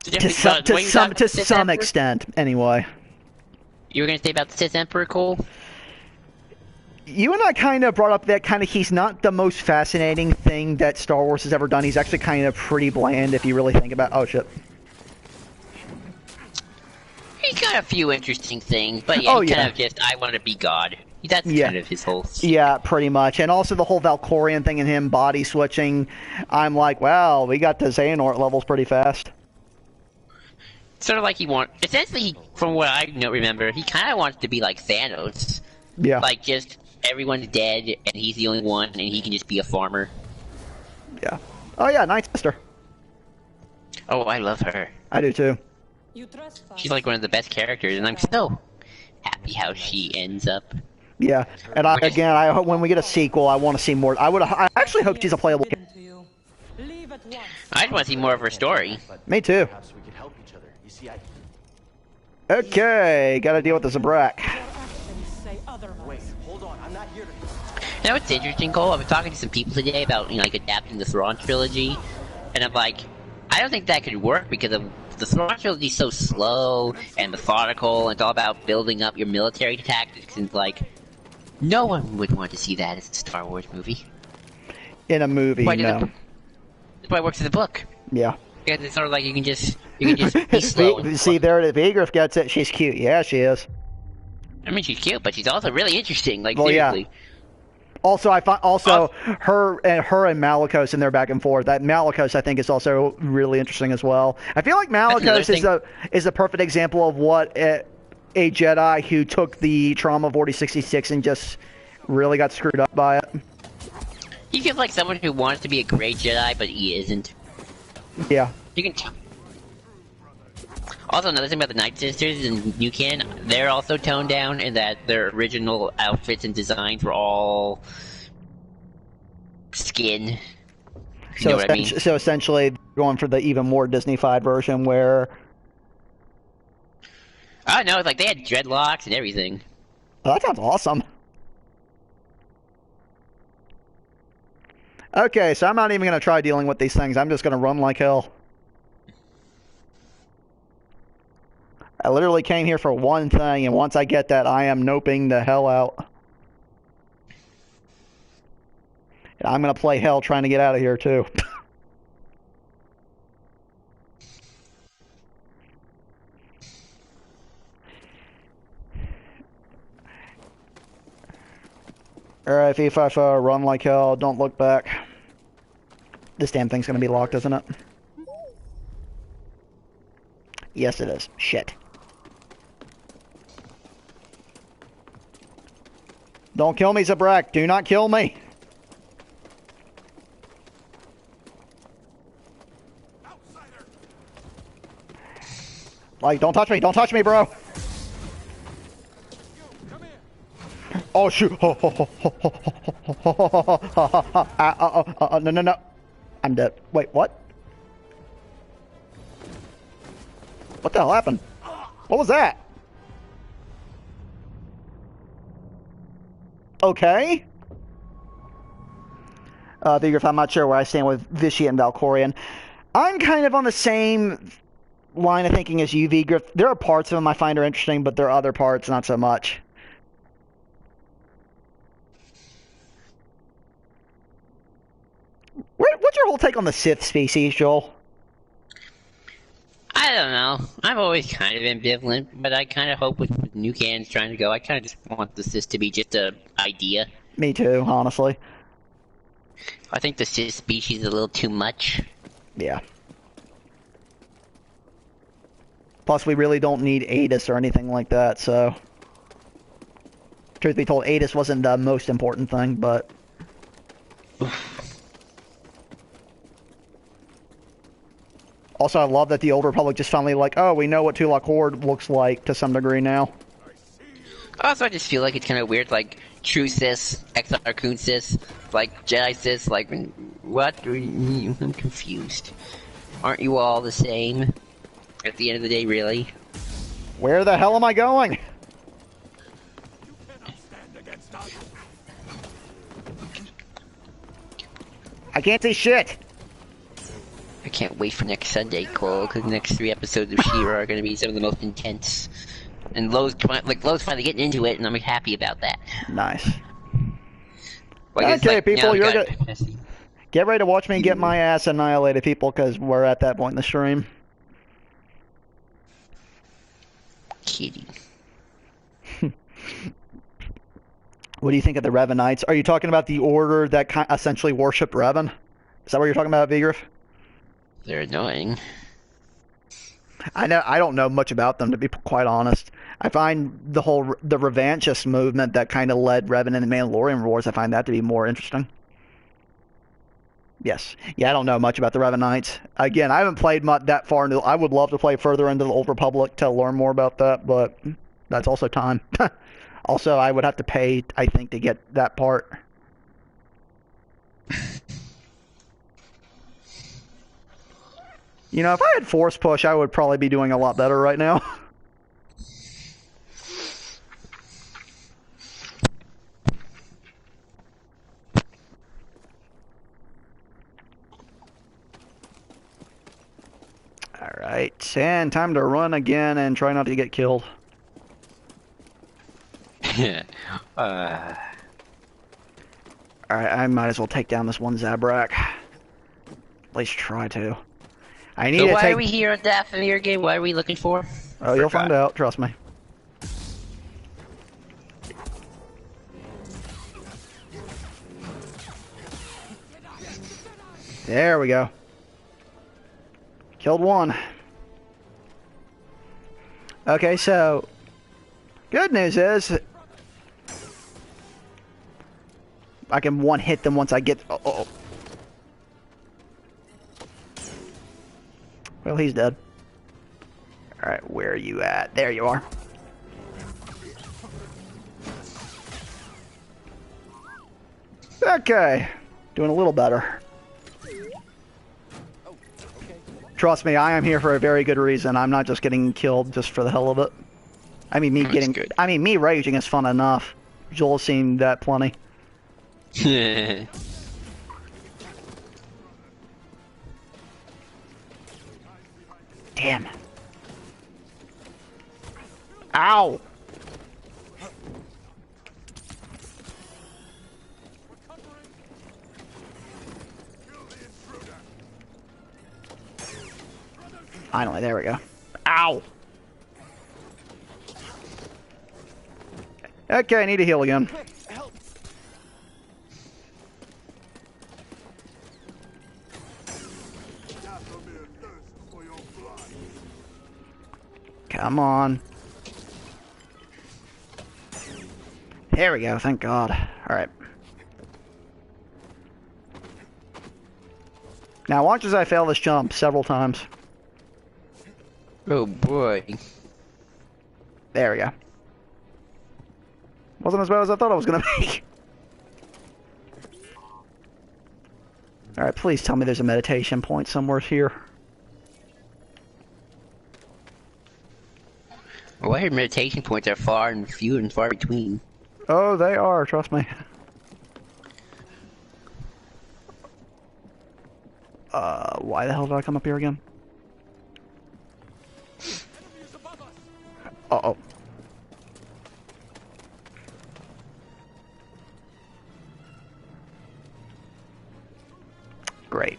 To some extent, anyway. You were going to say about the Sith Emperor, Cole? You and I kind of brought up that he's not the most fascinating thing that Star Wars has ever done. He's actually kind of pretty bland if you really think about. Oh shit. He's got a few interesting things, but yeah, kind of just I want to be God. That's kind of his whole thing. Yeah, pretty much. And also the whole Valkorian thing and him body switching. I'm like, wow, we got to Xehanort levels pretty fast. Sort of like essentially, from what I remember, he kind of wants to be like Thanos. Yeah. Like, just everyone's dead, and he's the only one, and he can just be a farmer. Yeah. Oh yeah, Night Sister. Oh, I love her. I do too. She's like one of the best characters, and I'm so happy how she ends up. Yeah, and I hope when we get a sequel, I want to see more. I actually hope she's a playable character. I just want to see more of her story. Me too. Okay, gotta deal with the Zabrak. Wait, hold on, I'm not here to... You know what's interesting, Cole? I was talking to some people today about, like, adapting the Thrawn trilogy, and I'm like, I don't think that could work because of the Thrawn trilogy is so slow and methodical, and it's all about building up your military tactics, and like, no one would want to see that as a Star Wars movie. In a movie, no. That's why it works as a book. Yeah. Because it's sort of like you can just be slow. See, there it is. Vigriff gets it. She's cute. Yeah, she is. I mean, she's cute, but she's also really interesting. Like, well, seriously. Yeah. Also, I find her and Malicos in their back and forth. That Malicos, I think, is also really interesting as well. I feel like Malicos is a perfect example of what a Jedi who took the trauma of 4066 and just really got screwed up by it. He feels like someone who wants to be a great Jedi, but he isn't. Yeah. You can tell. Also, another thing about the Night Sisters in New Canon, they're also toned down in that their original outfits and designs were all skin. You know what I mean? So essentially, going for the even more Disney-fied version where... Oh no, it's like they had dreadlocks and everything. Oh, that sounds awesome. Okay, so I'm not even going to try dealing with these things. I'm just going to run like hell. I literally came here for one thing, and once I get that, I am noping the hell out. And I'm going to play hell trying to get out of here, too. Alright, FIFA, run like hell, don't look back. This damn thing's gonna be locked, isn't it? Yes, it is. Shit. Don't kill me, Zabrak. Do not kill me. Like, don't touch me. Don't touch me, bro. Oh, shoot. No, no, no. I'm dead. Wait, what? What the hell happened? What was that? Okay. Vigriff, I'm not sure where I stand with Vichy and Valkorion. I'm kind of on the same line of thinking as you, Vigriff. There are parts of them I find are interesting, but there are other parts not so much. What's your whole take on the Sith species, Joel? I don't know. I'm always kind of ambivalent, but I kind of hope with new cans trying to go, I kind of just want the Sith to be just a idea. Me too, honestly. I think the Sith species is a little too much. Yeah. Plus, we really don't need Adis or anything like that, so... Truth be told, Adis wasn't the most important thing, but... Also, I love that the Old Republic just finally like, oh, we know what Tulak Horde looks like to some degree now. Also, I just feel like it's kind of weird, like, true Sis, XR Coon Sis, like, Jedi Sis, like, what? I'm confused. Aren't you all the same? At the end of the day, really? Where the hell am I going? I can't see shit! I can't wait for next Sunday, Cole, because the next 3 episodes of She-Ra are going to be some of the most intense. And Lo's finally getting into it, and I'm happy about that. Nice. Like, okay, like, people, you're good. Gonna... Get ready to watch me get my ass annihilated, people, because we're at that point in the stream. Kitty. What do you think of the Revenites? Are you talking about the order that essentially worshipped Revan? Is that what you're talking about, Vigriff? They're annoying. I don't know much about them, to be quite honest. I find the revanchist movement that kind of led Revan and the Mandalorian Wars, I find that to be more interesting. Yes. Yeah, I don't know much about the Revenites. Again, I haven't played that far into... I would love to play further into the Old Republic to learn more about that, but that's also time. Also, I would have to pay, I think, to get that part. You know, if I had Force Push, I would probably be doing a lot better right now. Alright, and time to run again and try not to get killed. Alright, I might as well take down this one Zabrak. At least try to. I need so to why take... are we here at the Dathomir game? What are we looking for? Oh, you'll find out, trust me. There we go. Killed one. Okay, so... Good news is... I can one-hit them once I get... Oh. Well, he's dead. Alright, where are you at? There you are. Okay. Doing a little better. Trust me, I am here for a very good reason. I'm not just getting killed just for the hell of it. I mean, me raging is fun enough. Joel's seen that plenty. Damn. Ow! Finally, there we go. Ow! Okay, I need to heal again. Come on. There we go, thank God. Alright. Now watch as I fail this jump several times. Oh boy. There we go. Wasn't as bad as I thought it was gonna be. Alright, please tell me there's a meditation point somewhere here. Well, I heard meditation points are far and few and far between. Oh, they are, trust me. Why the hell did I come up here again? Uh-oh. Great.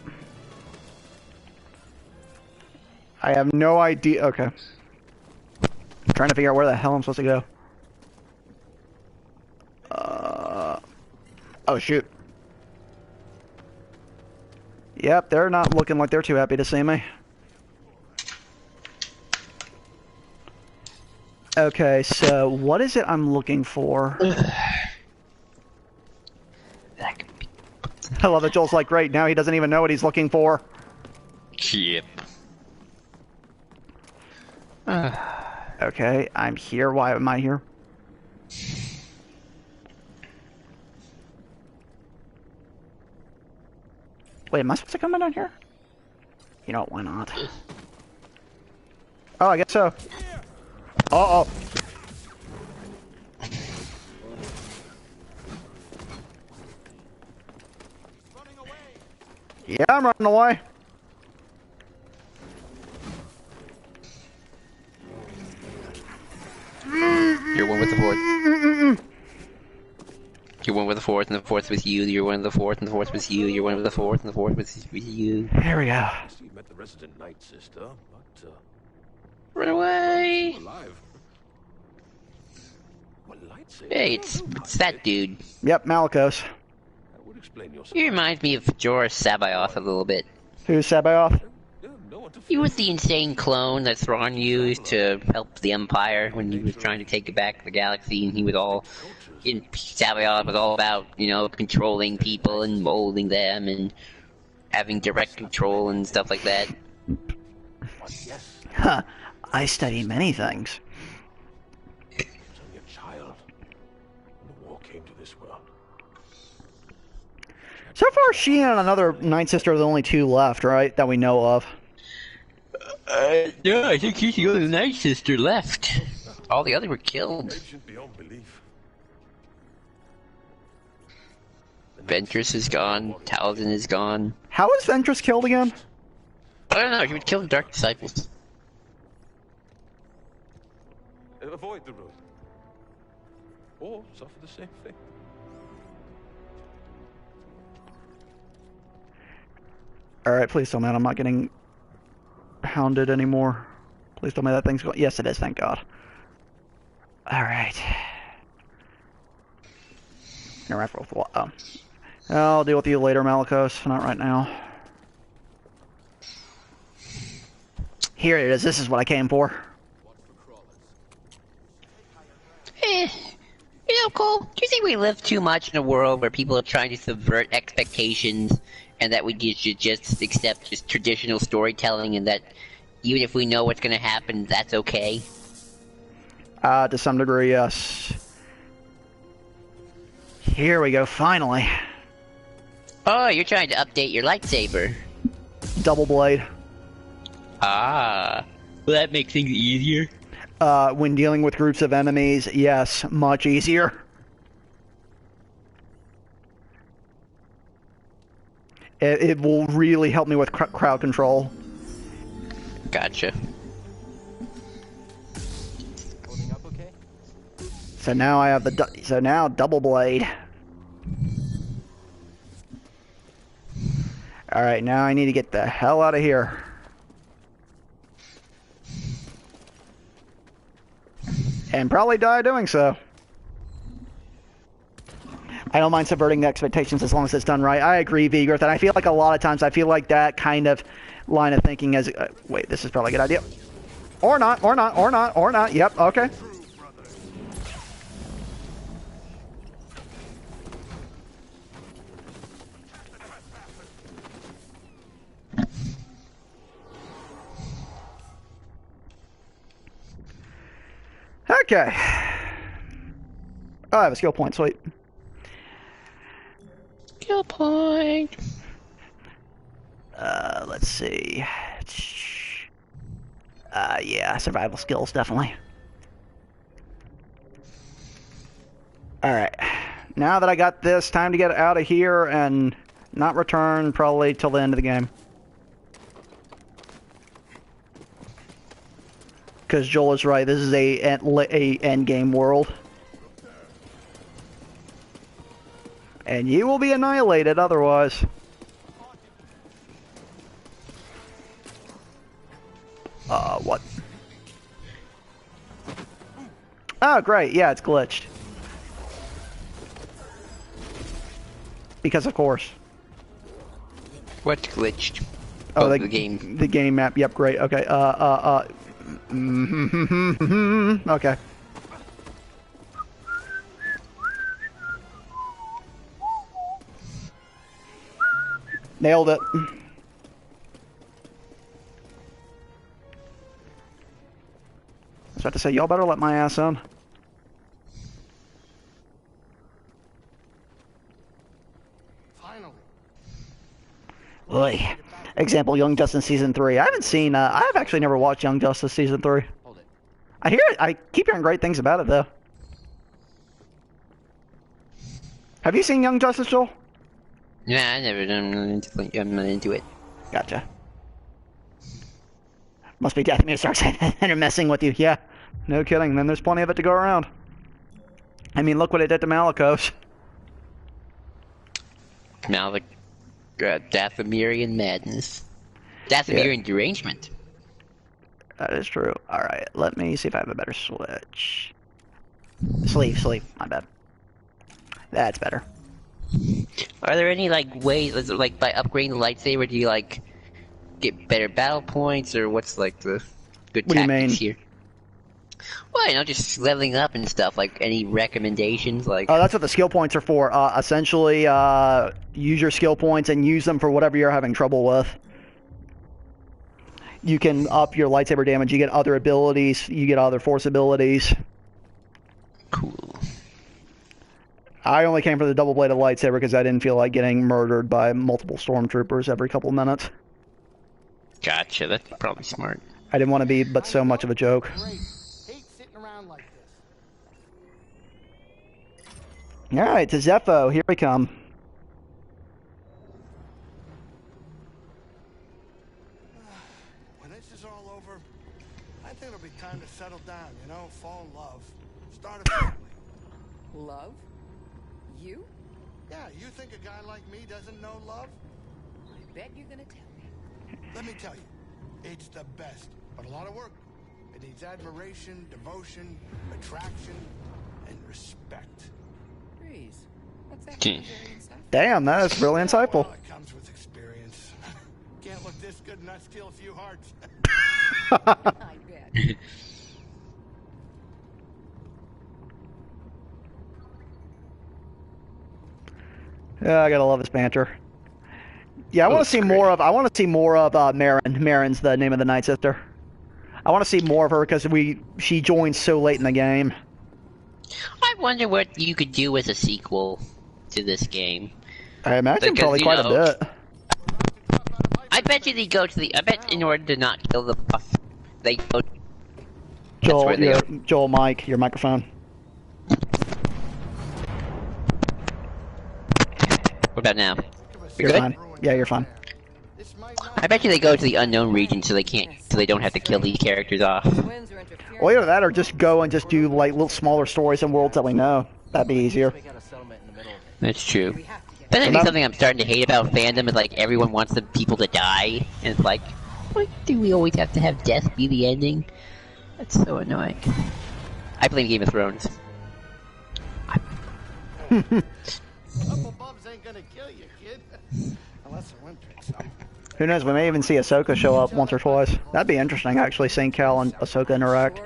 I have no idea. Okay. I'm trying to figure out where the hell I'm supposed to go. Oh, shoot. Yep, they're not looking like they're too happy to see me. Okay, so what is it I'm looking for? I love that Joel's like, great, now he doesn't even know what he's looking for. Yep. Okay, I'm here. Why am I here? Wait, am I supposed to come in down here? You know, why not? Oh, I guess so. Uh-oh. Yeah, I'm running away. You're one with the fourth. You're one with the fourth, and the fourth with you. You're one with the fourth, and the fourth with you. You're one with the fourth, and the fourth with you. There we go. You met the resident Night Sister, but Run away! alive. What lightsaber? Hey, it's that dude. Yep, Malicos. That would explain yourself. He reminds me of Jorah Sabaoth a little bit. Who's Sabaoth? He was the insane clone that Thrawn used to help the Empire when he was trying to take back the galaxy, and he was all... Sabaoth was all about, you know, controlling people and molding them and having direct control and stuff like that. Huh. I study many things. Only a child. The war came to this world. So far, she and another Night Sister are the only two left, right? That we know of. Yeah, I think she's the only Night Sister left. All the others were killed. Beyond belief. Ventress is gone. Talzin is gone. How is Ventress killed again? I don't know, he would kill the Dark Disciples. Avoid the road. Or suffer the same fate. Alright, please tell me I'm not getting hounded anymore. Please tell me that thing's going. Yes, it is, thank God. Alright. Interact with what? Oh. I'll deal with you later, Malicos. Not right now. Here it is. This is what I came for. You know, Cole, do you think we live too much in a world where people are trying to subvert expectations and that we should just accept just traditional storytelling and that even if we know what's going to happen, that's okay? To some degree, yes. Here we go, finally. Oh, you're trying to update your lightsaber. Double blade. Ah, well that makes things easier. When dealing with groups of enemies, yes, much easier. It will really help me with crowd control. Gotcha. Holding up okay? So now I have so now double blade. All right, now I need to get the hell out of here. And probably die doing so. I don't mind subverting the expectations as long as it's done right. I agree, Vigorth, and I feel like a lot of times I feel like that kind of line of thinking is, wait, this is probably a good idea. Or not, or not, or not, or not. Yep, okay. Okay. Oh, I have a skill point, sweet. Skill point. Let's see. Yeah, survival skills, definitely. Alright. Now that I got this, time to get out of here and not return probably till the end of the game. Because Joel is right, this is a end game world. And you will be annihilated otherwise. What? Oh, great. Yeah, it's glitched. Because of course. What's glitched? Oh, the game. The game map. Yep, great. Okay. Okay. Nailed it. I was about to say, y'all better let my ass in. Finally. Oy. Example, Young Justice Season 3. I haven't seen, I've actually never watched Young Justice Season 3. Hold it. I keep hearing great things about it, though. Have you seen Young Justice, Joel? Yeah, I never. I'm not into it. Gotcha. Must be Dathomir starts messing with you. Yeah, no kidding. Then there's plenty of it to go around. I mean, look what it did to Malicos. Now the Dathomirian madness. Dathomirian derangement. That is true. Alright, let me see if I have a better switch. Sleeve. My bad. That's better. Are there any, like, ways, like, by upgrading the lightsaber, do you, like, get better battle points, or what's, like, the good What do you tactics mean? here? Well, you know, just leveling up and stuff, like, any recommendations, like... That's what the skill points are for. Essentially, use your skill points and use them for whatever you're having trouble with. You can up your lightsaber damage, you get other abilities, you get other force abilities. Cool. I only came for the double-bladed lightsaber because I didn't feel like getting murdered by multiple stormtroopers every couple of minutes. Gotcha, that's probably smart. I didn't want to be but so much of a joke. Great. Hate sitting around like this. Alright, to Zepho, here we come. When this is all over, I think it'll be time to settle down, you know, fall in love. Start a family. Love? You? Yeah, you think a guy like me doesn't know love? I bet you're gonna tell me. Let me tell you, it's the best, but a lot of work. It needs admiration, devotion, attraction, and respect. Breeze. What's that Hmm. Hungarian stuff? Damn, that is really insightful. Well, it comes with experience. Can't look this good and not steal a few hearts. I bet. Yeah, I gotta love his banter. Yeah, I want to see more of. I want to see more of Marin. Marin's the name of the Night Sister. I want to see more of her because she joined so late in the game. I wonder what you could do as a sequel to this game. I imagine Because, probably you quite know, a bit. I bet you they go to the. I bet in order to not kill the buff, they go. Joel, Mike, your microphone. What about now? You're Good? fine. Yeah, you're fine. I bet you they go to the unknown region so they don't have to kill these characters off. Or either that, or just go and just do like little smaller stories in worlds that we know. That'd be easier. That's true. That'd be something I'm starting to hate about fandom. Is like everyone wants the people to die, and it's like, why do we always have to have death be the ending? That's so annoying. I blame Game of Thrones. Couple bumps ain't gonna kill you, kid. Unless the wind picks up. Who knows? We may even see Ahsoka show up once or twice. That'd be interesting, actually, seeing Cal and Ahsoka interact.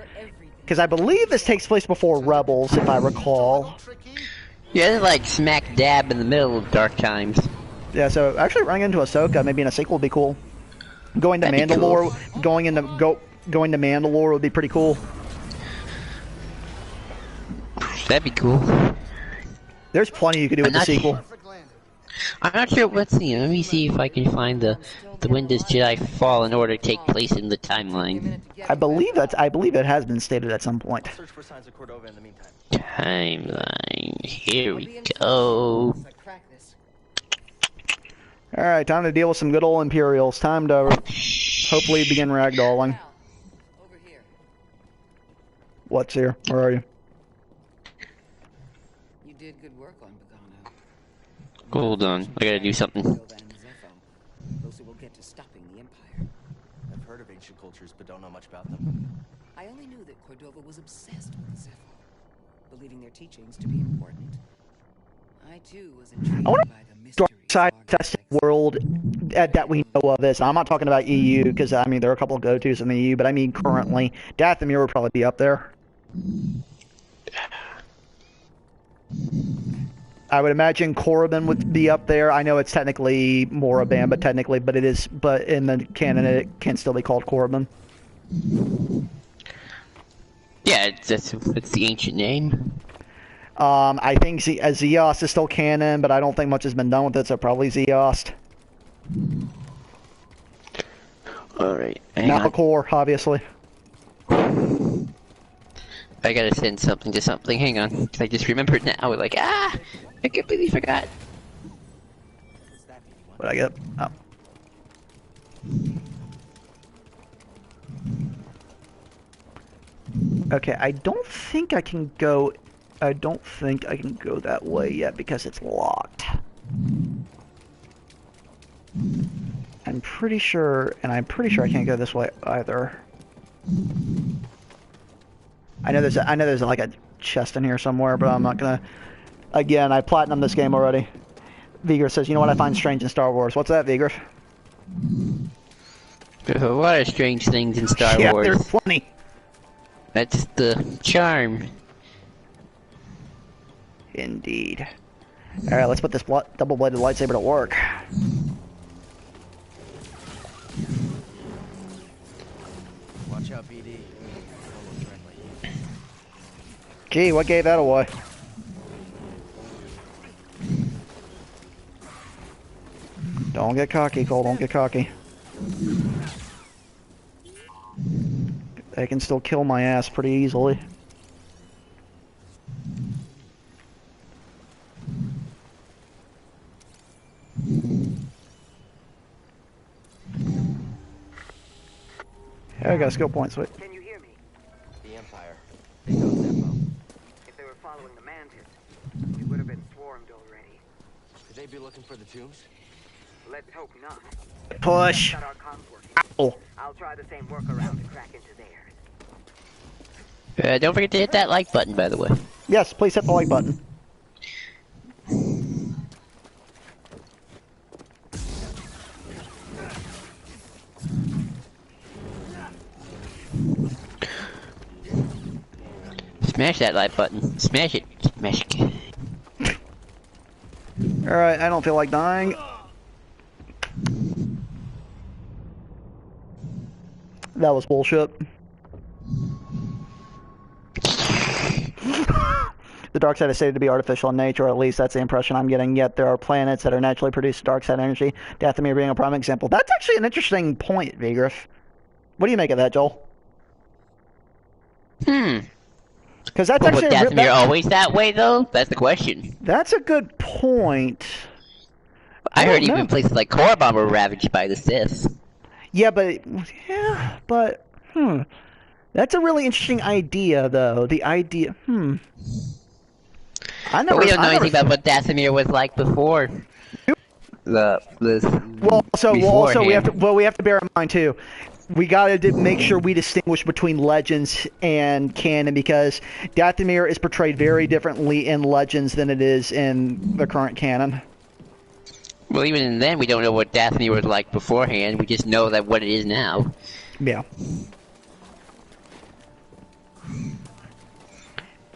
Because I believe this takes place before Rebels, if I recall. Yeah, they're like smack dab in the middle of Dark Times. Yeah, so actually running into Ahsoka, maybe in a sequel, would be cool. Going to Mandalore, cool. going to Mandalore would be pretty cool. That'd be cool. There's plenty you could do with the sequel. I'm not sure what's the. Let me see if I can find the when does Jedi fall in order to take place in the timeline. I believe it has been stated at some point. Search for signs of Cordova in the meantime. Timeline. Here we go. Alright, time to deal with some good old Imperials. Time to hopefully begin ragdolling. What's here? Where are you? You did good work on Bogano. Hold on, I gotta do something. Those who will get to stopping the Empire. I've heard of ancient cultures, but don't know much about them. I only knew that Cordova was obsessed with the Zepho, believing their teachings to be important. I too was intrigued by the mystery. Side testing world that we know of this. I'm not talking about EU because I mean there are a couple of go-tos in the EU, but I mean currently Dathomir would probably be up there. I would imagine Korriban would be up there. I know it's technically Moraband, but in the canon it can still be called Korriban. Yeah, it's the ancient name. I think Zeost is still canon, but I don't think much has been done with it, so probably Zeost. Alright. Malachor, obviously. I gotta send something to something. Hang on. I just remembered now. Like, I completely forgot. What'd I get? Oh. Okay, I don't think I can go that way yet because it's locked. I'm pretty sure I can't go this way either. I know there's like a chest in here somewhere, but I'm not gonna. Again, I platinumed this game already. Vigor says, "You know what I find strange in Star Wars? What's that, Vigor?" There's a lot of strange things in Star yeah, Wars. there's plenty. That's the charm. Indeed. Alright, let's put this double-bladed lightsaber to work. Watch out, BD. Gee, what gave that away? Don't get cocky, Cole. Don't get cocky. They can still kill my ass pretty easily. Yeah, I got a skill point, sweet. Can you hear me? The Empire. They know Zeppo. If they were following the Mantis, we would have been swarmed already. Could they be looking for the tombs? Let's hope not. Push. Ow. I'll try the same workaround to crack into theirs. Don't forget to hit that like button, by the way. Yes, please hit the like button. Smash that like button. Smash it. Smash it. Alright, I don't feel like dying. That was bullshit. The dark side is stated to be artificial in nature, or at least that's the impression I'm getting, yet there are planets that are naturally produced dark side energy, Dathomir being a prime example. That's actually an interesting point, Vigriff. What do you make of that, Joel? Because that's Well, actually... was Dathomir always that way, though? That's the question. That's a good point. I heard don't even know. places like Korriban were ravaged by the Sith. Yeah, but that's a really interesting idea, though. The idea, But we don't know I never. anything about what Dathomir was like before. Well, also we have to. Beforehand. Well, we have to bear in mind too. We gotta make sure we distinguish between Legends and canon because Dathomir is portrayed very differently in Legends than it is in the current canon. Well, even then, we don't know what Dathomir was like beforehand. We just know that what it is now. Yeah.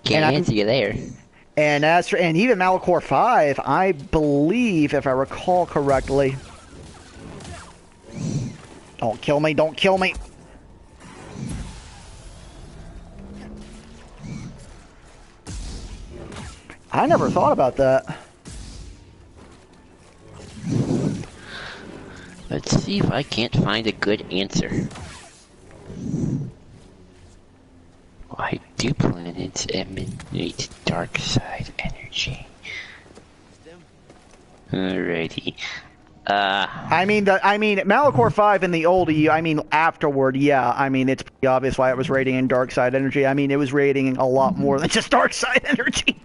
Can't answer you there. And even Malachor 5, I believe, if I recall correctly. Don't kill me! Don't kill me! I never thought about that. Let's see if I can't find a good answer. Why do planets emanate dark side energy? Alrighty. I mean Malachor 5 in the old EU, I mean afterward, yeah. I mean it's pretty obvious why it was radiating dark side energy. I mean it was radiating a lot more than just dark side energy.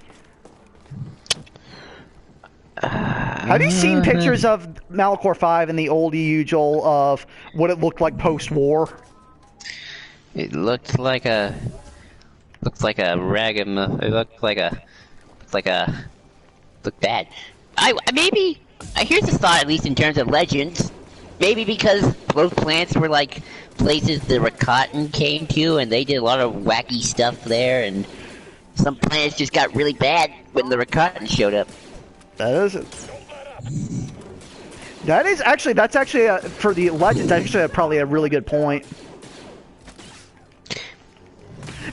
Have you seen pictures of Malachor 5 in the old EU, Joel, of what it looked like post-war? It looked like a ragam. It looked bad. Here's a thought, at least in terms of Legends. Maybe because those planets were like places the Rakatan came to, and they did a lot of wacky stuff there, and some planets just got really bad when the Rakatan showed up. That's actually for the Legends, actually probably a really good point.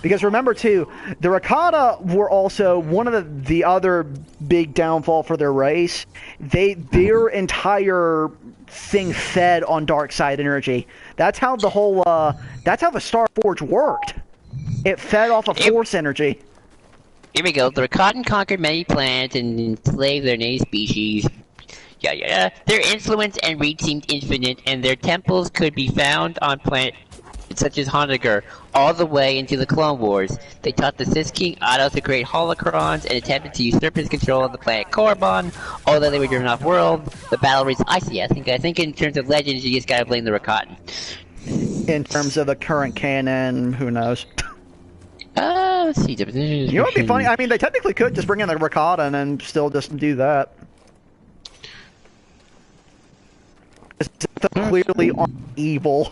Because remember too, the Rakata were also one of the other big downfall for their race. Their entire thing fed on dark side energy. That's how the whole that's how the Star Forge worked. It fed off of force energy. Here we go. The Rakatan conquered many planets and enslaved their native species. Yeah. Their influence and reach seemed infinite, and their temples could be found on planets such as Hondiger, all the way into the Clone Wars. They taught the Sith King Otto to create holocrons and attempted to usurp his control of the planet Korriban, although they were driven off world. The battle reached I think in terms of Legends, you just gotta blame the Rakatan. In terms of the current canon, who knows? Let's see. You know what'd be funny? I mean, they technically could just bring in the Rakatan and still just do that. It's clearly evil.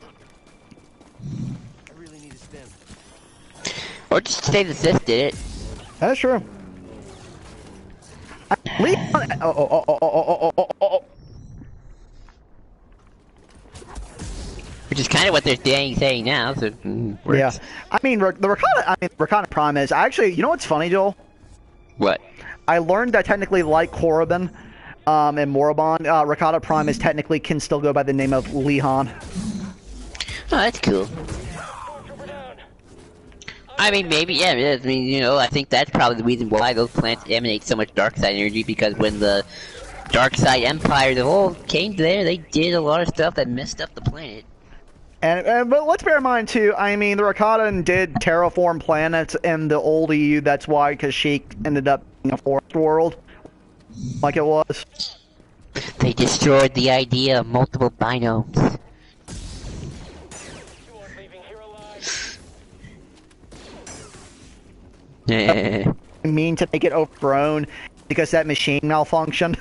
I really need a stem. Or just say the Sith did it. That's true. Which is kind of what they're saying now. So works. Yeah, I mean the Rakata Prime is actually. You know what's funny, Joel? What? I learned that technically, like Korriban and Morabon, Rakata Prime is technically can still go by the name of Lihan. Oh, that's cool. I mean, maybe, yeah, it is. I mean, you know, I think that's probably the reason why those planets emanate so much dark side energy, because when the dark side empires of old came there, they did a lot of stuff that messed up the planet. But let's bear in mind too. I mean, the Rakatan did terraform planets in the old EU. That's why, because Sheik ended up being a forest world, like it was. They destroyed the idea of multiple binomes. I mean to make it overgrown because that machine malfunctioned.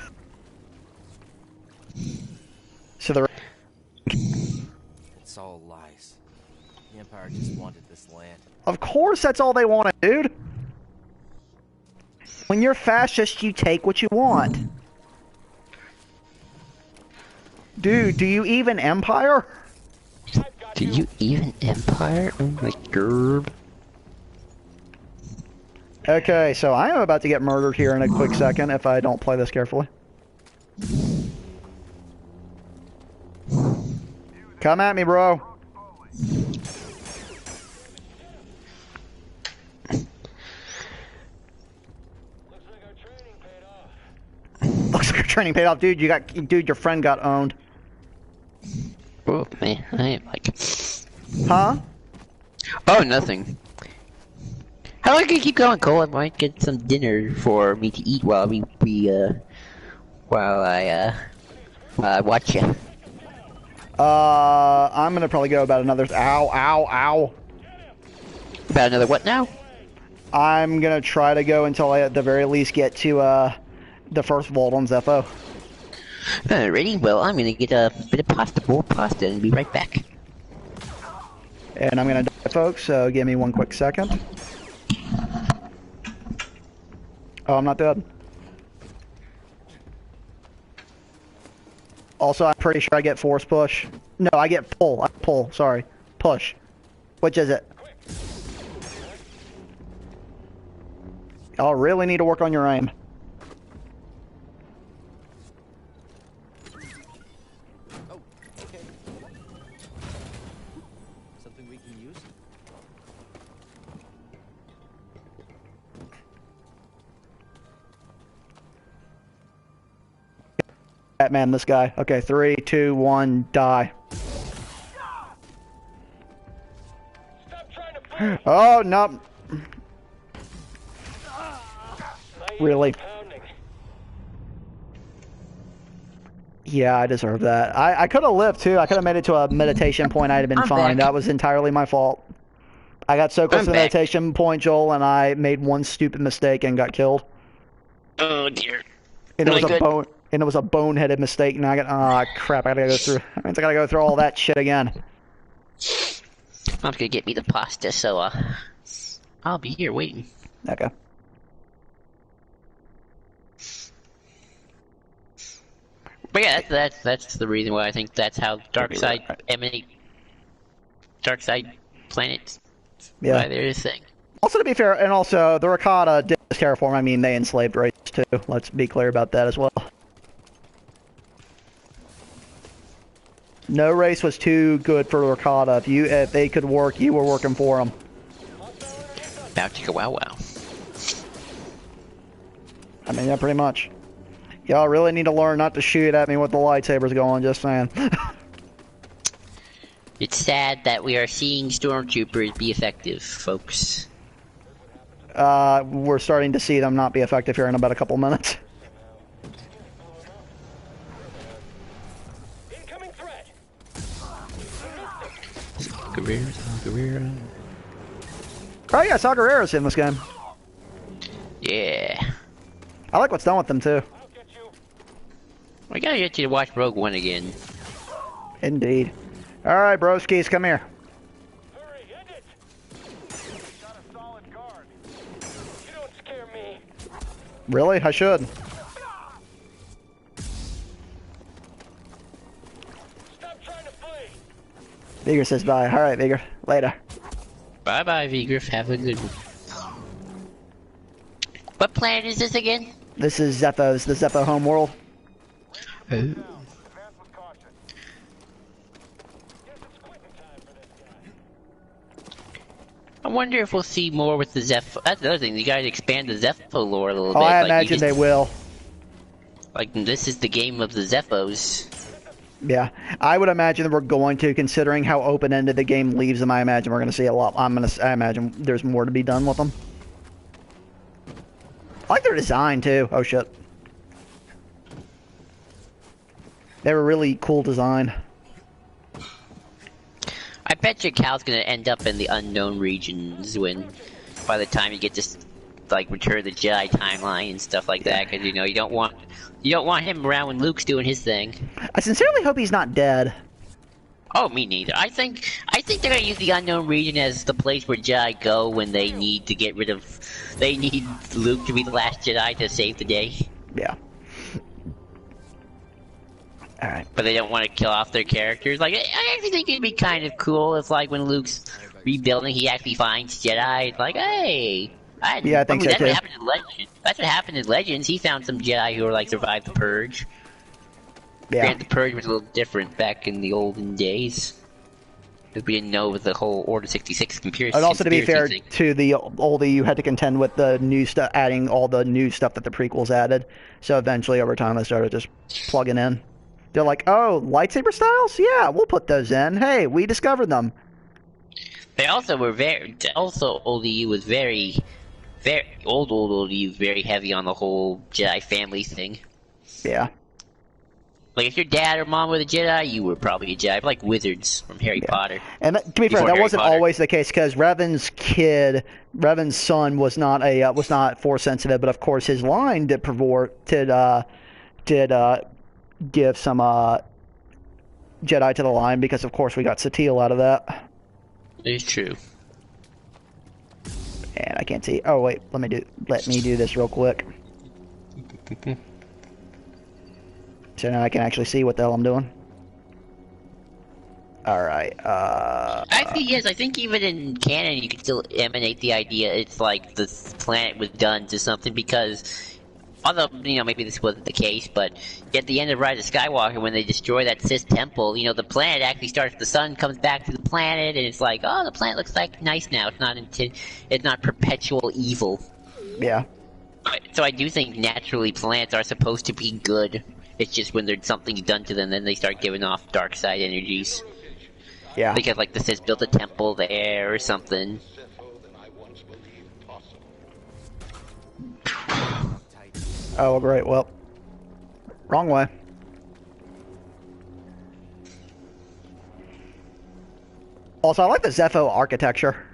So the It's all lies. The Empire just wanted this land. Of course, that's all they wanted, dude. When you're fascist, you take what you want. Dude, do you even Empire? Do you even Empire? Oh my god. Okay, so I am about to get murdered here in a quick second if I don't play this carefully. Come at me, bro. Looks like our training paid off, dude. Dude, your friend got owned. Oh man, I am like. Huh? Oh, nothing. How long can you keep going, Cole? I might get some dinner for me to eat while while I watch you. I'm gonna probably go about another. Ow, ow, ow. About another what now? I'm gonna try to go until I at the very least get to the first vault on Zepho. Alrighty, well, I'm gonna get a bit of pasta, and be right back. And I'm gonna die, folks, so give me one quick second. Oh, I'm not dead. Also, I'm pretty sure I get force push. No, I get pull. Pull, sorry. Push. Which is it? Y'all really need to work on your aim. Oh, okay. Something we can use? Batman, this guy. Okay, 3, 2, 1, die. Oh, no. Really? Yeah, I deserve that. I could have lived, too. I could have made it to a meditation point. I'd have been fine. That was entirely my fault. I got so close to the meditation point, Joel, and I made one stupid mistake and got killed. Oh, dear. And it was a boneheaded mistake, and I got, oh crap, I gotta go through, that means I gotta go through all that shit again. Mom's gonna get me the pasta, so, I'll be here waiting. Okay. But yeah, that's the reason why I think that's how Darkseid planets, yeah. why they're a thing. Also, to be fair, and also, the Rakata did terraform, I mean, they enslaved race, too. Let's be clear about that as well. No race was too good for Rakata. If they could work, you were working for them. About to go wow. I mean, yeah, pretty much. Y'all really need to learn not to shoot at me with the lightsabers going, just saying. It's sad that we are seeing stormtroopers be effective, folks. We're starting to see them not be effective here in about a couple minutes. Guerrero. Oh yeah, Saw Gerrera's in this game. Yeah. I like what's done with them too. I gotta get you to watch Rogue One again. Indeed. Alright, broskies, come here. Hurry, end it! Got a solid guard. You don't scare me. Really? I should. Stop trying to flee. Vigor says bye. Alright, Vigor. Later. Bye-bye, Vigriff. Have a good one. What planet is this again? This is Zepho's, the Zepho homeworld. Oh. I wonder if we'll see more with the Zepho. That's another thing. You guys expand the Zepho lore a little bit. I imagine they will. Like, this is the game of the Zephos. Yeah, I would imagine that we're going to, considering how open-ended the game leaves them. I imagine we're going to see a lot. I imagine there's more to be done with them. I like their design too. Oh shit, they were really cool design. I bet your Cal's gonna end up in the unknown regions by the time you get to like Return of the Jedi timeline and stuff like that, because you know you don't want him around when Luke's doing his thing. I sincerely hope he's not dead. Oh, me neither. I think they're gonna use the unknown region as the place where Jedi go when they need to get rid of. They need Luke to be the last Jedi to save the day. Yeah. Alright. But they don't want to kill off their characters. Like, I actually think it'd be kind of cool if, like, when Luke's rebuilding, he actually finds Jedi. Like, hey, I think so too. That's what happened in Legends. He found some Jedi who were like survived the Purge. Yeah. Granted, the Purge was a little different back in the olden days. Because we didn't know the whole Order 66 conspiracy. And also, to be fair thing. to the oldie, you had to contend with the new stuff, adding all the new stuff that the prequels added. So eventually, over time, they started just plugging in. They're like, "Oh, lightsaber styles? Yeah, we'll put those in. Hey, we discovered them." They also were oldie was very oldie was very heavy on the whole Jedi family thing. Yeah. Like, if your dad or mom were the Jedi, you were probably a Jedi. Like wizards from Harry Potter. And to be fair, that wasn't always the case, because Revan's son was not Force sensitive, but of course his line did give some Jedi to the line, because of course we got Satele out of that. It's true. And I can't see. Oh wait, let me do this real quick. So now I can actually see what the hell I'm doing. Alright, Actually, yes, I think even in canon you can still emanate the idea it's like the planet was done to something, because, although, maybe this wasn't the case, but at the end of Rise of Skywalker, when they destroy that Sith temple, the planet actually starts, the sun comes back to the planet, and it's like, oh, the planet looks like nice now, it's not perpetual evil. Yeah. So I do think naturally planets are supposed to be good. It's just when there's something done to them, then they start giving off dark side energies. Yeah. Because, like, the Sith built a temple there or something. Oh, great. Well, wrong way. Also, I like the Zepho architecture.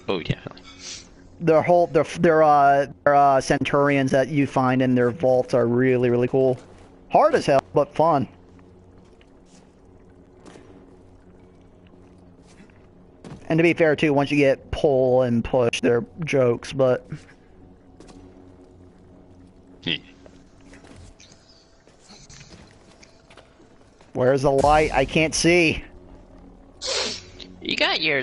Oh, yeah. Their Centurions that you find in their vaults are really, really cool. Hard as hell, but fun. And to be fair, too, once you get pull and push, they're jokes, but... Where's the light? I can't see. You got your